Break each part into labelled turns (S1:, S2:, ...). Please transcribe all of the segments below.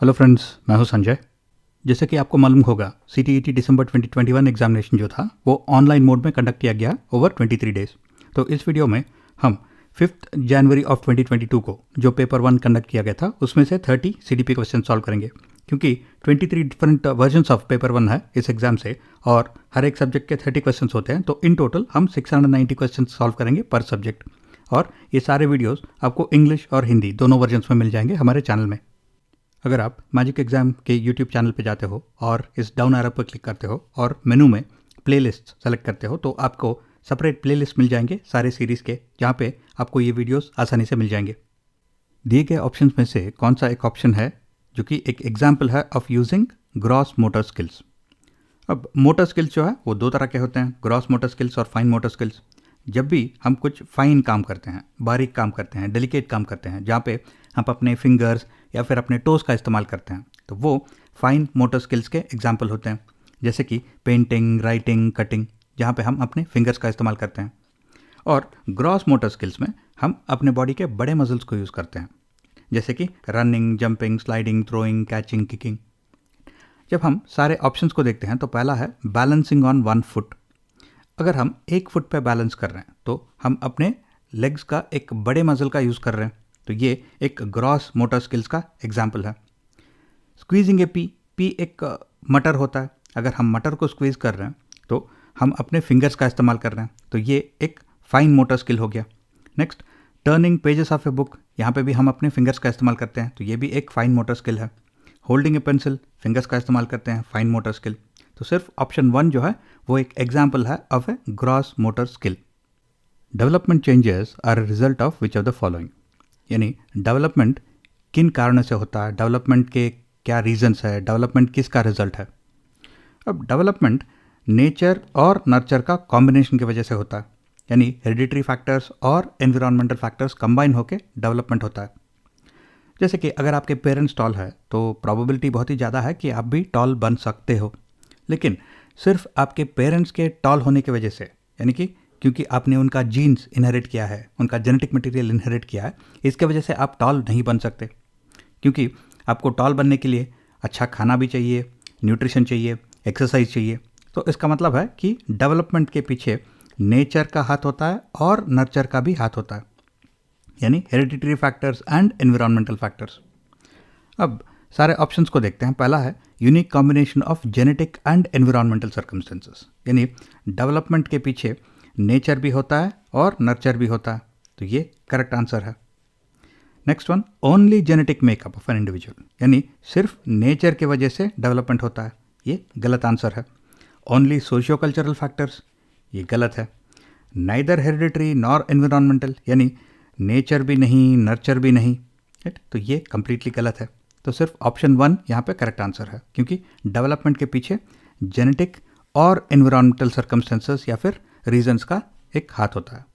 S1: Hello friends, मैं हूं संजय। जैसे कि आपको मालूम होगा, CTET दिसंबर 2021 एग्जामिनेशन जो था वो ऑनलाइन मोड में कंडक्ट किया गया ओवर 23 डेज। तो इस वीडियो में हम 5 जनवरी ऑफ 2022 को जो पेपर 1 कंडक्ट किया गया था उसमें से 30 CDP क्वेश्चन सॉल्व करेंगे, क्योंकि 23 डिफरेंट वर्जन्स ऑफ पेपर 1 है इस एग्जाम से और हर एक सब्जेक्ट के 30 क्वेश्चन होते हैं। तो इन टोटल हम 690 क्वेश्चन सॉल्व करेंगे पर सब्जेक्ट। और ये सारे वीडियोज़ आपको इंग्लिश और हिंदी दोनों वर्जन्स में मिल जाएंगे हमारे चैनल में। अगर आप मैजिक एग्जाम के यूट्यूब चैनल पे जाते हो और इस डाउन एरो पर क्लिक करते हो और मेनू में प्लेलिस्ट सेलेक्ट करते हो तो आपको सेपरेट प्लेलिस्ट मिल जाएंगे सारे सीरीज़ के, जहाँ पे आपको ये वीडियोस आसानी से मिल जाएंगे। दिए गए ऑप्शंस में से कौन सा एक ऑप्शन है जो कि एक एग्जाम्पल है of using gross motor skills. अब मोटर स्किल्स जो है वो दो तरह के होते हैं, ग्रॉस मोटर स्किल्स और फाइन मोटर स्किल्स। जब भी हम कुछ फाइन काम करते हैं, बारीक काम करते हैं, डेलिकेट काम करते हैं, जहाँ पे हम अपने फिंगर्स या फिर अपने टोस का इस्तेमाल करते हैं, तो वो फाइन मोटर स्किल्स के एग्जाम्पल होते हैं। जैसे कि पेंटिंग, राइटिंग, कटिंग, जहाँ पे हम अपने फिंगर्स का इस्तेमाल करते हैं। और ग्रॉस मोटर स्किल्स में हम अपने बॉडी के बड़े मसल्स को यूज़ करते हैं, जैसे कि running, jumping, sliding, throwing, catching, kicking. जब हम सारे ऑप्शंस को देखते हैं तो पहला है बैलेंसिंग ऑन 1 फुट। अगर हम 1 फुट पे बैलेंस कर रहे हैं तो हम अपने लेग्स का एक बड़े मसल का यूज़ कर रहे हैं, तो ये एक ग्रॉस मोटर स्किल्स का एग्जाम्पल है। स्क्वीजिंग ए पी एक मटर होता है। अगर हम मटर को स्क्वीज़ कर रहे हैं तो हम अपने फिंगर्स का इस्तेमाल कर रहे हैं, तो ये एक फाइन मोटर स्किल हो गया। Next, turning pages of a book, यहाँ पे भी हम अपने फिंगर्स का इस्तेमाल करते हैं, तो ये भी एक फाइन मोटर स्किल है। होल्डिंग ए पेंसिल, फिंगर्स का इस्तेमाल करते हैं, फाइन मोटर स्किल। तो सिर्फ ऑप्शन 1 जो है वो एक एग्जाम्पल है of a gross motor skill. Development changes are result of which of the following, यानी डेवलपमेंट किन कारणों से होता है, डेवलपमेंट के क्या रीजंस है, डेवलपमेंट किसका रिजल्ट है। अब डेवलपमेंट नेचर और नर्चर का कॉम्बिनेशन की वजह से होता है, यानी हेरिडिटरी फैक्टर्स और एनवायरमेंटल फैक्टर्स कंबाइन होकर डेवलपमेंट होता है। जैसे कि अगर आपके पेरेंट्स टॉल है तो प्रोबेबिलिटी बहुत ही ज़्यादा है कि आप भी टॉल बन सकते हो। लेकिन सिर्फ आपके पेरेंट्स के टॉल होने की वजह से, यानी कि क्योंकि आपने उनका जीन्स इनहेरिट किया है, उनका जेनेटिक मटेरियल इनहेरिट किया है, इसके वजह से आप टॉल नहीं बन सकते। क्योंकि आपको टॉल बनने के लिए अच्छा खाना भी चाहिए, न्यूट्रिशन चाहिए, एक्सरसाइज चाहिए। तो इसका मतलब है कि डेवलपमेंट के पीछे नेचर का हाथ होता है और नर्चर का भी हाथ होता है, यानी hereditary factors and environmental factors. अब सारे ऑप्शंस को देखते हैं। पहला है unique combination of genetic and environmental circumstances, यानी डेवलपमेंट के पीछे नेचर भी होता है और नर्चर भी होता है, तो ये करेक्ट आंसर है। Next one, only genetic makeup of an individual, यानी सिर्फ नेचर के वजह से डेवलपमेंट होता है, ये गलत आंसर है। ओनली सोशियो कल्चरल फैक्टर्स, ये गलत है। नाइदर हेरिडिटरी नॉर एनवायरमेंटल, यानी नेचर भी नहीं, नर्चर भी नहीं, तो ये कंप्लीटली गलत है। तो सिर्फ ऑप्शन 1 यहाँ पे करेक्ट आंसर है, क्योंकि डेवलपमेंट के पीछे जेनेटिक और एनवायरमेंटल सर्कमस्टेंसेस या फिर रीजंस का एक हाथ होता है।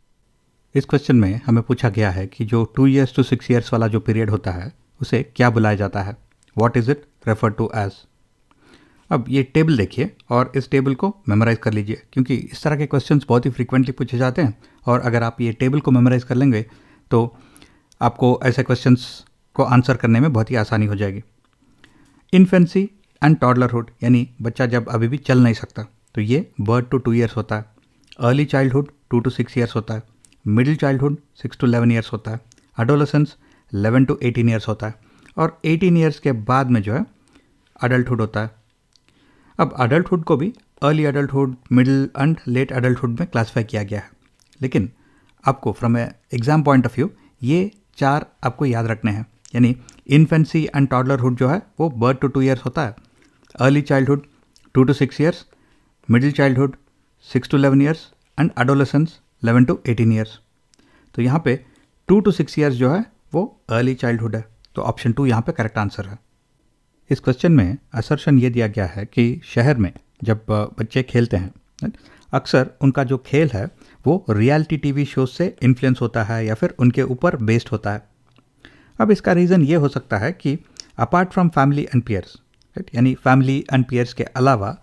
S1: इस क्वेश्चन में हमें पूछा गया है कि जो 2 years to 6 years वाला जो पीरियड होता है उसे क्या बुलाया जाता है, what is it refer to age. अब ये टेबल देखिए और इस टेबल को मेमोराइज कर लीजिए, क्योंकि इस तरह के क्वेश्चंस बहुत ही फ्रीक्वेंटली पूछे जाते हैं और अगर आप ये टेबल को मेमोराइज कर लेंगे तो आपको ऐसे क्वेश्चंस को आंसर करने में बहुत ही आसानी हो जाएगी। इन्फेंसी एंड टॉडलरहुड, यानी बच्चा जब अभी भी चल नहीं सकता, तो ये बर्थ टू 2 years होता है। अर्ली चाइल्डहुड 2 to 6 years होता है। मिडिल चाइल्डहुड 6 to 11 years होता है। एडोलेसेंस 11 to 18 years होता है। और 18 years के बाद में जो है अडल्टहुड होता है। अब अडल्टहुड को भी early adulthood, middle and let adulthood में क्लासीफाई किया गया है। लेकिन आपको from exam point of view ये 4 आपको याद रखने हैं, यानी इन्फेंसी एंड टॉडलरहुड जो है वो बर्थ टू 2 years होता है। Early childhood 2 to 6 years, middle childhood 6 to 11 years and adolescence 11 to 18 years। तो यहाँ पे 2 to 6 years जो है वो अर्ली चाइल्डहुड है, तो ऑप्शन 2 यहाँ पे करेक्ट आंसर है। इस क्वेश्चन में असर्शन ये दिया गया है कि शहर में जब बच्चे खेलते हैं, अक्सर उनका जो खेल है वो रियलिटी टीवी शोज से इन्फ्लुएंस होता है या फिर उनके ऊपर बेस्ड होता है। अब इसका रीज़न ये हो सकता है कि apart from family and peers, यानी फैमिली एंड पीयर्स के अलावा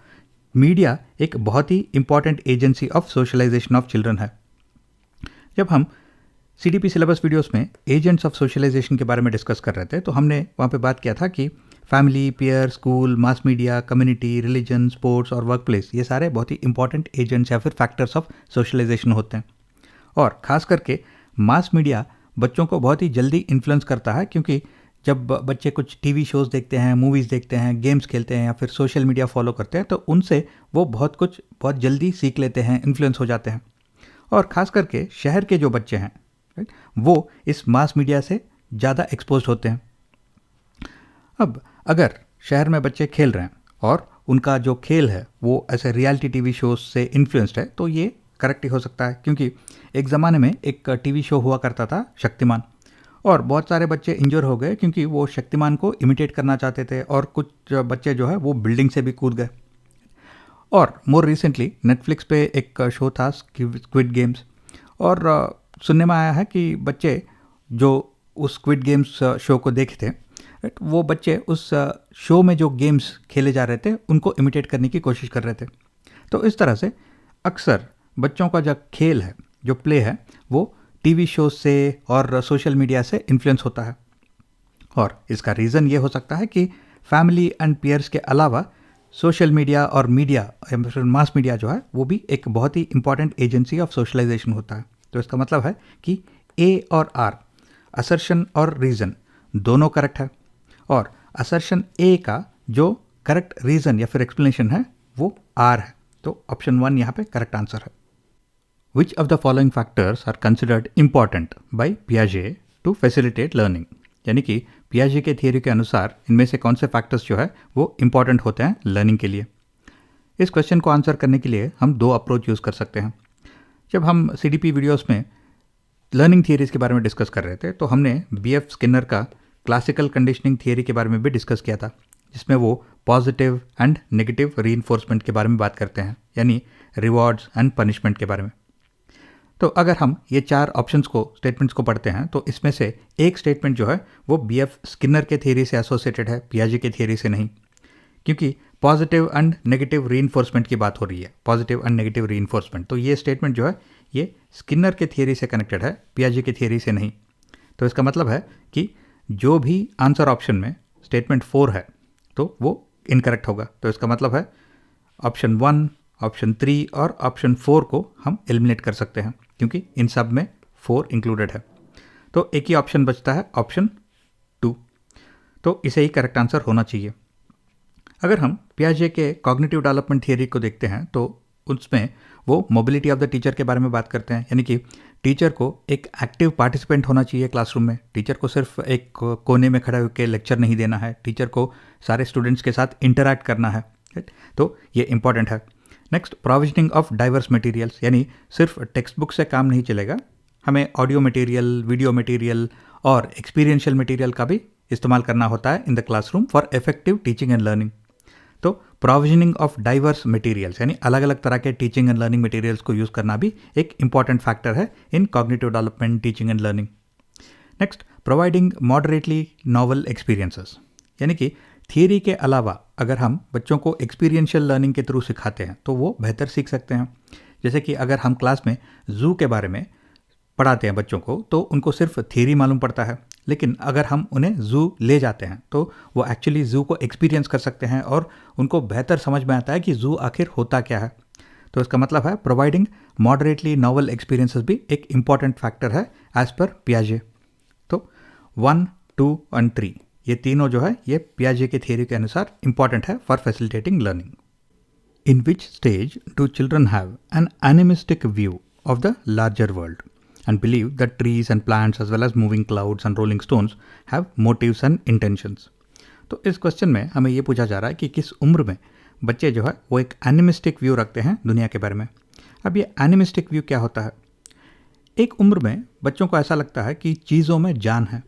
S1: मीडिया एक बहुत ही important agency of socialisation of children है। जब हम CDP सिलेबस वीडियोस में एजेंट्स ऑफ सोशलाइजेशन के बारे में डिस्कस कर रहे थे तो हमने वहाँ पे बात किया था कि family, peer, school, mass media, community, religion, sports और वर्क प्लेस, ये सारे बहुत ही इंपॉर्टेंट एजेंट्स या फिर फैक्टर्स ऑफ सोशलाइजेशन होते हैं। और ख़ास करके मास मीडिया बच्चों को बहुत ही जल्दी इन्फ्लुएंस करता है, क्योंकि जब बच्चे कुछ टीवी शोज़ देखते हैं, मूवीज़ देखते हैं, गेम्स खेलते हैं या फिर सोशल मीडिया फॉलो करते हैं, तो उनसे वो बहुत जल्दी सीख लेते हैं, इन्फ्लुएंस हो जाते हैं। और ख़ास करके शहर के जो बच्चे हैं, राइट, वो इस मास मीडिया से ज़्यादा एक्सपोज होते हैं। अब अगर शहर में बच्चे खेल रहे हैं और उनका जो खेल है वो ऐसे रियलिटी टीवी शोज से इन्फ्लुएंस्ड है, तो ये करेक्ट ही हो सकता है, क्योंकि एक ज़माने में एक टीवी शो हुआ करता था शक्तिमान, और बहुत सारे बच्चे इंजर हो गए क्योंकि वो शक्तिमान को इमिटेट करना चाहते थे, और कुछ बच्चे जो है वो बिल्डिंग से भी कूद गए। और मोर रिसेंटली नेटफ्लिक्स पे एक शो था स्क्विड गेम्स, और सुनने में आया है कि बच्चे जो उस स्क्विड गेम्स शो को देखे थे, वो बच्चे उस शो में जो गेम्स खेले जा रहे थे उनको इमिटेट करने की कोशिश कर रहे थे। तो इस तरह से अक्सर बच्चों का जो खेल है, जो प्ले है, वो टीवी शो से और सोशल मीडिया से इन्फ्लुएंस होता है। और इसका रीज़न ये हो सकता है कि फैमिली एंड पीयर्स के अलावा सोशल मीडिया और मीडिया, मास मीडिया जो है वो भी एक बहुत ही इंपॉर्टेंट एजेंसी ऑफ सोशलाइजेशन होता है। तो इसका मतलब है कि ए और आर, असर्शन और रीज़न, दोनों करेक्ट है, और असर्शन ए का जो करेक्ट रीज़न या फिर एक्सप्लेनेशन है वो आर है। तो ऑप्शन 1 यहाँ पे करेक्ट आंसर है। Which of the following factors are considered important by पियाजे टू फैसिलिटेट लर्निंग, यानी कि पियाजे के थियरी के अनुसार इनमें से कौन से फैक्टर्स जो है वो इंपॉर्टेंट होते हैं लर्निंग के लिए। इस क्वेश्चन को आंसर करने के लिए हम 2 अप्रोच यूज़ कर सकते हैं। जब हम CDP वीडियोस में लर्निंग थियरीज के बारे में डिस्कस कर रहे थे, तो हमने BF स्किनर का क्लासिकल कंडीशनिंग थियरी के बारे में भी डिस्कस किया था, जिसमें वो पॉजिटिव एंड नेगेटिव रीइंफोर्समेंट के बारे में बात करते हैं, यानी रिवॉर्ड्स एंड पनिशमेंट के बारे में। तो अगर हम ये 4 ऑप्शंस को, स्टेटमेंट्स को पढ़ते हैं, तो इसमें से एक स्टेटमेंट जो है वो BF स्किनर के थियरी से एसोसिएटेड है, पियाजे के थियरी से नहीं, क्योंकि पॉजिटिव एंड नेगेटिव रीइंफोर्समेंट की बात हो रही है, पॉजिटिव एंड नेगेटिव रीइंफोर्समेंट। तो ये स्टेटमेंट जो है ये स्किनर के थियरी से कनेक्टेड है, पियाजे के थियरी से नहीं। तो इसका मतलब है कि जो भी आंसर ऑप्शन में स्टेटमेंट 4 है तो वो इनकरेक्ट होगा। तो इसका मतलब है ऑप्शन 1, ऑप्शन 3 और ऑप्शन 4 को हम एलिमिनेट कर सकते हैं, क्योंकि इन सब में 4 इंक्लूडेड है। तो एक ही ऑप्शन बचता है, ऑप्शन 2। तो इसे ही करेक्ट आंसर होना चाहिए। अगर हम पियाजे के कॉग्निटिव डेवलपमेंट थियरी को देखते हैं, तो उसमें वो मोबिलिटी ऑफ द टीचर के बारे में बात करते हैं, यानी कि टीचर को एक एक्टिव पार्टिसिपेंट होना चाहिए क्लासरूम में। टीचर को सिर्फ एक कोने में खड़े होकर लेक्चर नहीं देना है, टीचर को सारे स्टूडेंट्स के साथ इंटरैक्ट करना है, राइट। तो ये इंपॉर्टेंट है। Next, provisioning of diverse materials, यानी सिर्फ टेक्स्ट बुक से काम नहीं चलेगा, हमें ऑडियो मटेरियल, वीडियो मटेरियल और एक्सपीरियंशियल मटेरियल का भी इस्तेमाल करना होता है in the classroom for effective teaching and learning. तो प्रोविजनिंग ऑफ डाइवर्स मटेरियल्स, यानी अलग अलग तरह के टीचिंग एंड लर्निंग मटेरियल्स को यूज़ करना भी एक इंपॉर्टेंट फैक्टर है in cognitive development, teaching and learning. Next, providing moderately novel experiences, यानी कि थियरी के अलावा अगर हम बच्चों को एक्सपीरियंशियल लर्निंग के थ्रू सिखाते हैं तो वो बेहतर सीख सकते हैं। जैसे कि अगर हम क्लास में जू के बारे में पढ़ाते हैं बच्चों को, तो उनको सिर्फ थियरी मालूम पड़ता है, लेकिन अगर हम उन्हें जू ले जाते हैं तो वो एक्चुअली जू को एक्सपीरियंस कर सकते हैं और उनको बेहतर समझ में आता है कि जू आखिर होता क्या है। तो इसका मतलब है प्रोवाइडिंग मॉडरेटली नॉवल एक्सपीरियंसेस भी एक इंपॉर्टेंट फैक्टर है एज पर पियाजे। तो 1, 2 और 3 ये तीनों जो है ये पियाजे के थियरी के अनुसार इंपॉर्टेंट है for facilitating learning. In which stage do children have an animistic view of the larger world and believe that trees and plants as well as moving clouds and rolling stones have motives and intentions। तो इस question में हमें ये पूछा जा रहा है कि किस उम्र में बच्चे जो है वो एक एनिमिस्टिक व्यू रखते हैं दुनिया के बारे में। अब ये एनिमिस्टिक व्यू क्या होता है? एक उम्र में बच्चों को ऐसा लगता है कि चीज़ों में जान है,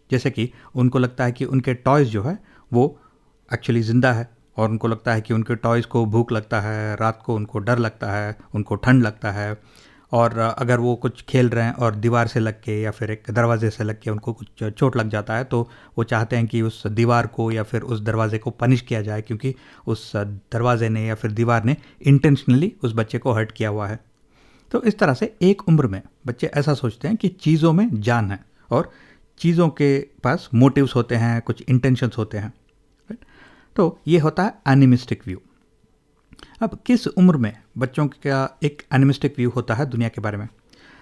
S1: जैसे कि उनको लगता है कि उनके टॉयज़ जो है वो एक्चुअली ज़िंदा है, और उनको लगता है कि उनके टॉयज़ को भूख लगता है, रात को उनको डर लगता है, उनको ठंड लगता है, और अगर वो कुछ खेल रहे हैं और दीवार से लग के या फिर एक दरवाजे से लग के उनको कुछ चोट लग जाता है, तो वो चाहते हैं कि उस दीवार को या फिर उस दरवाजे को पनिश किया जाए, क्योंकि उस दरवाजे ने या फिर दीवार ने इंटेंशनली उस बच्चे को हर्ट किया हुआ है। तो इस तरह से एक उम्र में बच्चे ऐसा सोचते हैं कि चीज़ों में जान है और चीज़ों के पास मोटिव्स होते हैं, कुछ इंटेंशंस होते हैं। तो ये होता है एनिमिस्टिक व्यू। अब किस उम्र में बच्चों का एक एनिमिस्टिक व्यू होता है दुनिया के बारे में,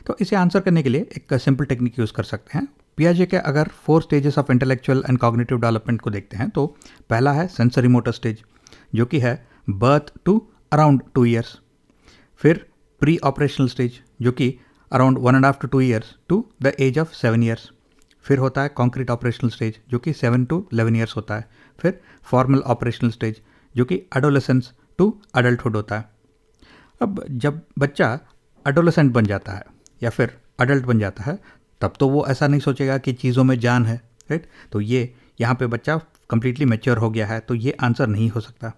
S1: तो इसे आंसर करने के लिए एक सिंपल टेक्निक यूज़ कर सकते हैं। पियाजे के अगर 4 stages of intellectual and cognitive development को देखते हैं तो पहला है सेंसरी मोटर स्टेज, जो कि है बर्थ टू अराउंड 2 ईयर्स। फिर प्री ऑपरेशनल स्टेज, जो कि around 1.5 to 2 years to the age of 7 years. फिर होता है कॉन्क्रीट ऑपरेशनल स्टेज, जो कि 7 to 11 ईयर्स होता है। फिर फॉर्मल ऑपरेशनल स्टेज, जो कि एडोलेसेंस टू अडल्टहुड होता है। अब जब बच्चा एडोलेसेंट बन जाता है या फिर अडल्ट बन जाता है, तब तो वो ऐसा नहीं सोचेगा कि चीज़ों में जान है, राइट। तो ये यहाँ पे बच्चा कंप्लीटली मैच्योर हो गया है, तो ये आंसर नहीं हो सकता।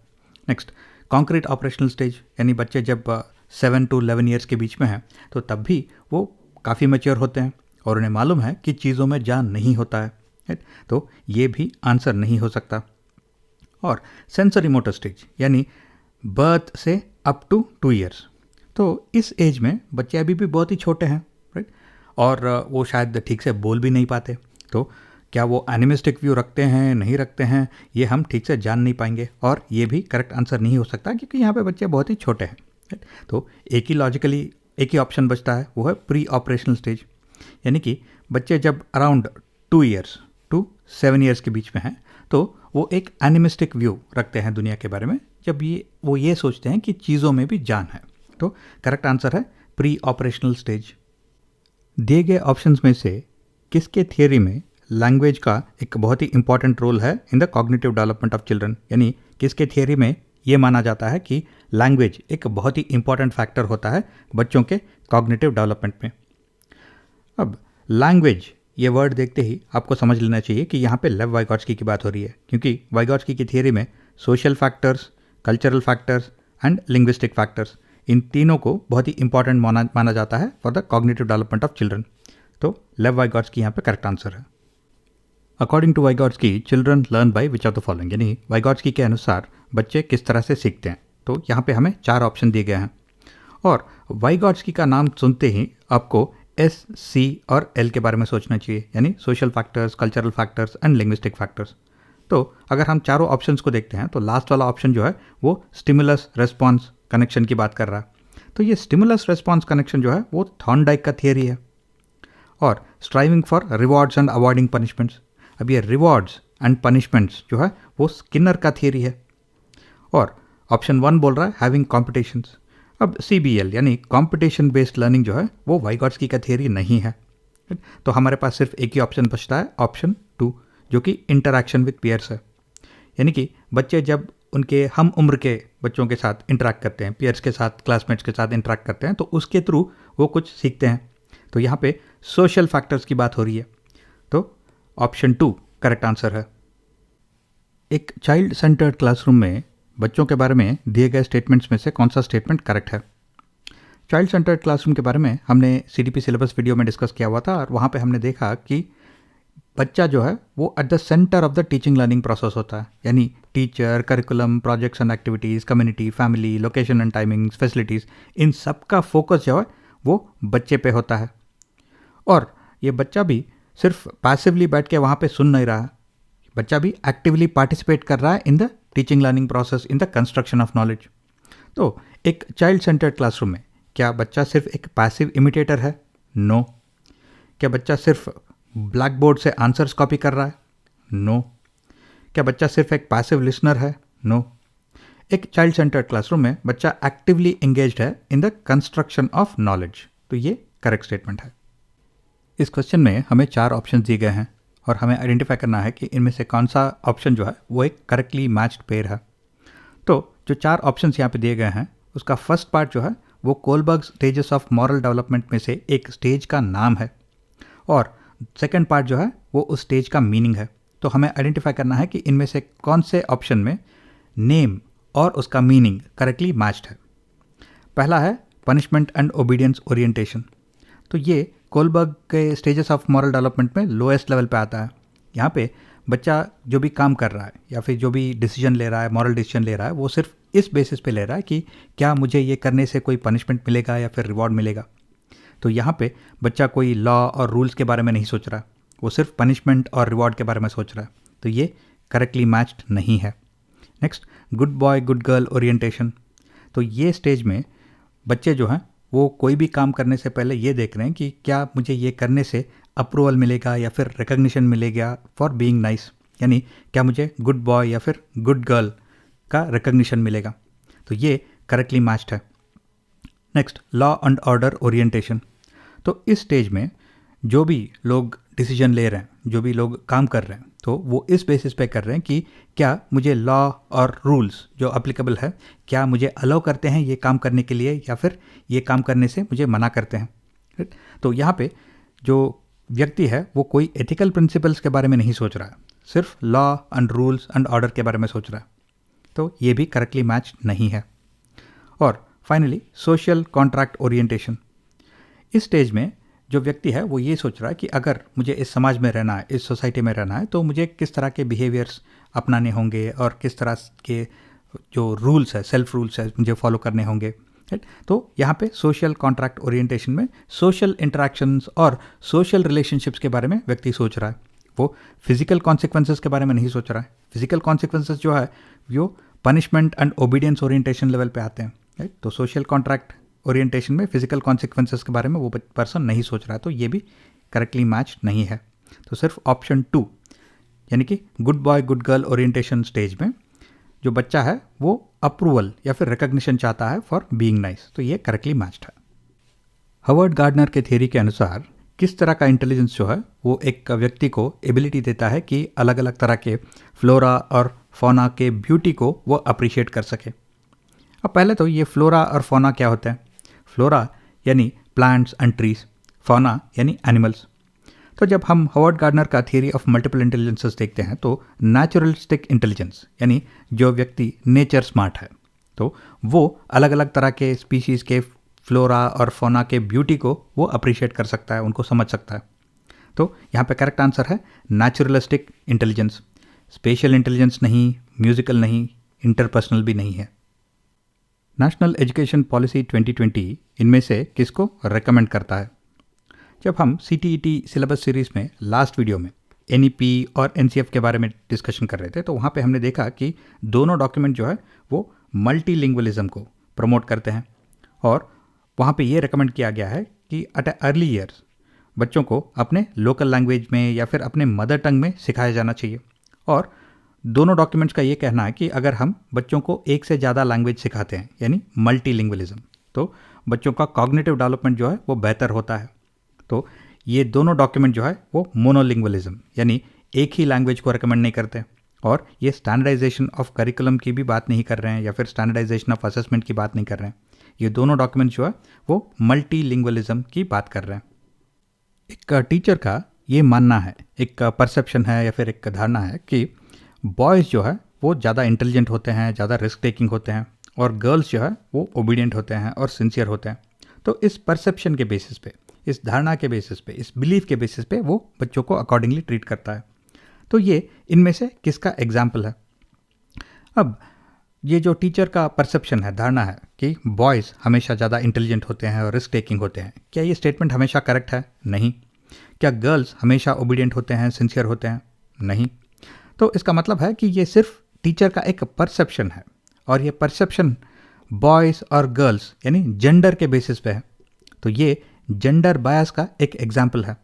S1: नेक्स्ट, कॉन्क्रीट ऑपरेशनल स्टेज, यानी बच्चे जब 7 to 11 ईयर्स के बीच में हैं, तो तब भी वो काफ़ी मैच्योर होते हैं और उन्हें मालूम है कि चीज़ों में जान नहीं होता है, राइट। तो ये भी आंसर नहीं हो सकता। और सेंसरी मोटर स्टेज, यानी बर्थ से अप टू 2 ईयर्स, तो इस एज में बच्चे अभी भी बहुत ही छोटे हैं, राइट। और वो शायद ठीक से बोल भी नहीं पाते, तो क्या वो एनिमिस्टिक व्यू रखते हैं नहीं रखते हैं, ये हम ठीक से जान नहीं पाएंगे और ये भी करेक्ट आंसर नहीं हो सकता, क्योंकि यहाँ पे बच्चे बहुत ही छोटे हैं, राइट। तो एक ही ऑप्शन बचता है, वो है प्री ऑपरेशनल स्टेज, यानी कि बच्चे जब अराउंड 2 ईयर्स टू 7 ईयर्स के बीच में हैं, तो वो एक एनिमिस्टिक व्यू रखते हैं दुनिया के बारे में, जब वो ये सोचते हैं कि चीज़ों में भी जान है। तो करेक्ट आंसर है प्री ऑपरेशनल स्टेज। दिए गए ऑप्शंस में से किसके थियरी में लैंग्वेज का एक बहुत ही इंपॉर्टेंट रोल है in the cognitive development of children, यानी किसके थियरी में ये माना जाता है कि लैंग्वेज एक बहुत ही इंपॉर्टेंट फैक्टर होता है बच्चों के कॉग्निटिव डेवलपमेंट में। अब लैंग्वेज ये वर्ड देखते ही आपको समझ लेना चाहिए कि यहाँ पे लेव वाइगॉट्स्की की बात हो रही है, क्योंकि वाइगॉट्स्की की थियरी में social factors, cultural factors and linguistic factors, इन तीनों को बहुत ही इंपॉर्टेंट माना जाता है for the cognitive development of children. तो लेव वाइगॉट्स्की यहाँ पे करेक्ट आंसर है। According to Vygotsky, children learn by which of the following, यानी वाइगॉट्स्की के अनुसार बच्चे किस तरह से सीखते हैं। तो यहाँ पे हमें 4 ऑप्शन दिए गए हैं और वाइगॉट्स्की का नाम सुनते ही आपको एस, सी और एल के बारे में सोचना चाहिए, यानी social factors, cultural factors and linguistic factors. तो अगर हम चारों ऑप्शंस को देखते हैं तो लास्ट वाला ऑप्शन जो है वो स्टिमुलस रेस्पॉन्स कनेक्शन की बात कर रहा है। तो ये स्टिमुलस रेस्पॉन्स कनेक्शन जो है वो थॉर्नडाइक का थियरी है। और striving for rewards and avoiding punishments, अब ये रिवॉर्ड्स एंड पनिशमेंट्स जो है वो स्किनर का थियरी है। और ऑप्शन 1 बोल रहा है हैविंग कॉम्पिटिशन्स। अब CBL यानी कॉम्पिटिशन बेस्ड लर्निंग जो है वो वाइगॉट्स्की का थियरी नहीं है। तो हमारे पास सिर्फ एक ही ऑप्शन बचता है, ऑप्शन 2, जो कि इंटरैक्शन विद पीयर्स है, यानी कि बच्चे जब उनके हम उम्र के बच्चों के साथ इंटरैक्ट करते हैं, पीयर्स के साथ, क्लासमेट्स के साथ इंटरैक्ट करते हैं, तो उसके थ्रू वो कुछ सीखते हैं। तो यहाँ पे सोशल फैक्टर्स की बात हो रही है, तो ऑप्शन 2 करेक्ट आंसर है। एक चाइल्ड सेंटर्ड क्लासरूम में बच्चों के बारे में दिए गए स्टेटमेंट्स में से कौन सा स्टेटमेंट करेक्ट है। चाइल्ड सेंटर्ड क्लासरूम के बारे में हमने CDP सिलेबस वीडियो में डिस्कस किया हुआ था और वहाँ पे हमने देखा कि बच्चा जो है वो at the centre of the teaching learning process होता है, यानी teacher, curriculum, projects and activities, community, family, location and timings, facilities, इन सब का फोकस जो है वो बच्चे पे होता है। और ये बच्चा भी सिर्फ पैसिवली बैठ के वहाँ पे सुन नहीं रहा है, बच्चा भी एक्टिवली पार्टिसिपेट कर रहा है in the teaching learning process, in the construction of knowledge. तो एक चाइल्ड सेंटर्ड क्लासरूम में क्या बच्चा सिर्फ एक पैसिव इमिटेटर है? नो। क्या बच्चा सिर्फ ब्लैक बोर्ड से आंसर्स कॉपी कर रहा है? नो। क्या बच्चा सिर्फ एक पैसिव लिसनर है? नो। एक चाइल्ड सेंटर्ड क्लासरूम में बच्चा एक्टिवली एंगेज्ड है in the construction of knowledge. तो ये करेक्ट स्टेटमेंट है। इस क्वेश्चन में हमें 4 ऑप्शन दिए गए हैं और हमें आइडेंटिफाई करना है कि इनमें से कौन सा ऑप्शन जो है वो एक करेक्टली मैच्ड पेयर है। तो जो 4 ऑप्शंस यहाँ पे दिए गए हैं उसका फर्स्ट पार्ट जो है वो Kohlberg stages of moral development में से एक स्टेज का नाम है और सेकंड पार्ट जो है वो उस स्टेज का मीनिंग है। तो हमें आइडेंटिफाई करना है कि इनमें से कौन से ऑप्शन में नेम और उसका मीनिंग करेक्टली मैच्ड है। पहला है पनिशमेंट एंड ओबीडियंस ओरिएंटेशन। तो ये कोलबर्ग के स्टेजेस ऑफ मॉरल डेवलपमेंट में लोएस्ट लेवल पे आता है। यहाँ पे बच्चा जो भी काम कर रहा है या फिर जो भी डिसीजन ले रहा है, मॉरल डिसीजन ले रहा है, वो सिर्फ इस बेसिस पे ले रहा है कि क्या मुझे ये करने से कोई पनिशमेंट मिलेगा या फिर रिवॉर्ड मिलेगा। तो यहाँ पे बच्चा कोई लॉ और रूल्स के बारे में नहीं सोच रहा, वो सिर्फ पनिशमेंट और रिवॉर्ड के बारे में सोच रहा है। तो ये करेक्टली मैच्ड नहीं है। Next, good boy good girl orientation. तो ये स्टेज में बच्चे जो हैं वो कोई भी काम करने से पहले ये देख रहे हैं कि क्या मुझे ये करने से अप्रूवल मिलेगा या फिर रिकग्निशन मिलेगा फॉर बीइंग नाइस, यानी क्या मुझे गुड बॉय या फिर गुड गर्ल का रिकग्निशन मिलेगा। तो ये करेक्टली मैच्ड है। Next, law and order orientation. तो इस स्टेज में जो भी लोग डिसीजन ले रहे हैं, जो भी लोग काम कर रहे हैं, तो वो इस बेसिस पे कर रहे हैं कि क्या मुझे लॉ और रूल्स जो अप्लीकेबल है क्या मुझे अलाउ करते हैं ये काम करने के लिए या फिर ये काम करने से मुझे मना करते हैं। राइट। तो यहाँ पे जो व्यक्ति है वो कोई एथिकल प्रिंसिपल्स के बारे में नहीं सोच रहा है, सिर्फ law and rules and order के बारे में सोच रहा है। तो ये भी करेक्टली मैच नहीं है। और फाइनली, सोशल कॉन्ट्रैक्ट ओरिएंटेशन। इस स्टेज में जो व्यक्ति है वो ये सोच रहा है कि अगर मुझे इस समाज में रहना है, इस सोसाइटी में रहना है, तो मुझे किस तरह के बिहेवियर्स अपनाने होंगे और किस तरह के जो रूल्स है, सेल्फ रूल्स है, मुझे फॉलो करने होंगे। राइट। तो यहाँ पे सोशल कॉन्ट्रैक्ट ओरिएंटेशन में सोशल इंटरेक्शंस और सोशल रिलेशनशिप्स के बारे में व्यक्ति सोच रहा है। वो फिजिकल कॉन्सिक्वेंसेस के बारे में नहीं सोच रहा है। फिजिकल कॉन्सिक्वेंसेस जो है वो punishment and obedience orientation level पे आते हैं। राइट। तो सोशल कॉन्ट्रैक्ट ओरिएंटेशन में फिजिकल कॉन्सिक्वेंसेस के बारे में वो पर्सन नहीं सोच रहा है, तो ये भी करेक्टली मैच नहीं है। तो सिर्फ ऑप्शन 2 यानी कि good boy good girl orientation stage में जो बच्चा है वो अप्रूवल या फिर रिकग्निशन चाहता है फॉर बीइंग नाइस, तो ये करेक्टली मैच्ड है। हार्वर्ड गार्डनर के थ्योरी के अनुसार किस तरह का इंटेलिजेंस जो है वो एक व्यक्ति को एबिलिटी देता है कि अलग अलग तरह के फ्लोरा और फौना के ब्यूटी को वो अप्रिशिएट कर सके। अब पहले तो ये फ्लोरा और फौना क्या होता है। फ्लोरा यानी प्लांट्स एंड ट्रीज, फौना यानी एनिमल्स। तो जब हम हार्वर्ड गार्डनर का थियरी ऑफ मल्टीपल इंटेलिजेंसेस देखते हैं तो नेचुरलिस्टिक इंटेलिजेंस यानी जो व्यक्ति नेचर स्मार्ट है, तो वो अलग अलग तरह के स्पीशीज़ के फ्लोरा और फौना के ब्यूटी को वो अप्रिशिएट कर सकता है, उनको समझ सकता है। तो यहाँ पे करेक्ट आंसर है नेचुरलिस्टिक इंटेलिजेंस। स्पेशल इंटेलिजेंस नहीं, म्यूजिकल नहीं, इंटरपर्सनल भी नहीं है। नेशनल एजुकेशन पॉलिसी 2020 इनमें से किसको रेकमेंड करता है। जब हम CTET सिलेबस सीरीज़ में लास्ट वीडियो में NEP और NCF के बारे में डिस्कशन कर रहे थे, तो वहाँ पे हमने देखा कि दोनों डॉक्यूमेंट जो है वो मल्टीलिंग्वलिज्म को प्रमोट करते हैं और वहाँ पे ये रेकमेंड किया गया है कि एट अर्ली ईयर्स बच्चों को अपने लोकल लैंग्वेज में या फिर अपने मदर टंग में सिखाया जाना चाहिए। और दोनों डॉक्यूमेंट्स का ये कहना है कि अगर हम बच्चों को एक से ज़्यादा लैंग्वेज सिखाते हैं यानी मल्टीलिंग्वलिज्म, तो बच्चों का कॉग्निटिव डेवलपमेंट जो है वो बेहतर होता है। तो ये दोनों डॉक्यूमेंट जो है वो मोनोलिंग्वलिज्म यानी एक ही लैंग्वेज को रिकमेंड नहीं करते और ये स्टैंडर्डाइजेशन ऑफ करिकुलम की भी बात नहीं कर रहे हैं या फिर स्टैंडर्डाइजेशन ऑफ असेसमेंट की बात नहीं कर रहे हैं। ये दोनों डॉक्यूमेंट जो है वो मल्टीलिंग्वलिज्म की बात कर रहे हैं। एक टीचर का ये मानना है, एक परसेप्शन है या फिर एक धारणा है कि बॉयज़ जो है वो ज़्यादा इंटेलिजेंट होते हैं, ज़्यादा रिस्क टेकिंग होते हैं और गर्ल्स जो है वो ओबीडियंट होते हैं और सिंसियर होते हैं। तो इस परसेप्शन के बेसिस पे, इस धारणा के बेसिस पे, इस बिलीफ के बेसिस पे वो बच्चों को अकॉर्डिंगली ट्रीट करता है। तो ये इनमें से किसका एग्जाम्पल है। अब ये जो टीचर का परसेप्शन है, धारणा है कि बॉयज़ हमेशा ज़्यादा इंटेलिजेंट होते हैं और रिस्क टेकिंग होते हैं, क्या ये स्टेटमेंट हमेशा करेक्ट है? नहीं। क्या गर्ल्स हमेशा ओबीडियंट होते हैं, सिंसियर होते हैं? नहीं। तो इसका मतलब है कि ये सिर्फ टीचर का एक परसेप्शन है और ये परसेप्शन बॉयज़ और गर्ल्स यानी जेंडर के बेसिस पे है। तो ये जेंडर बायस का एक एग्जाम्पल है।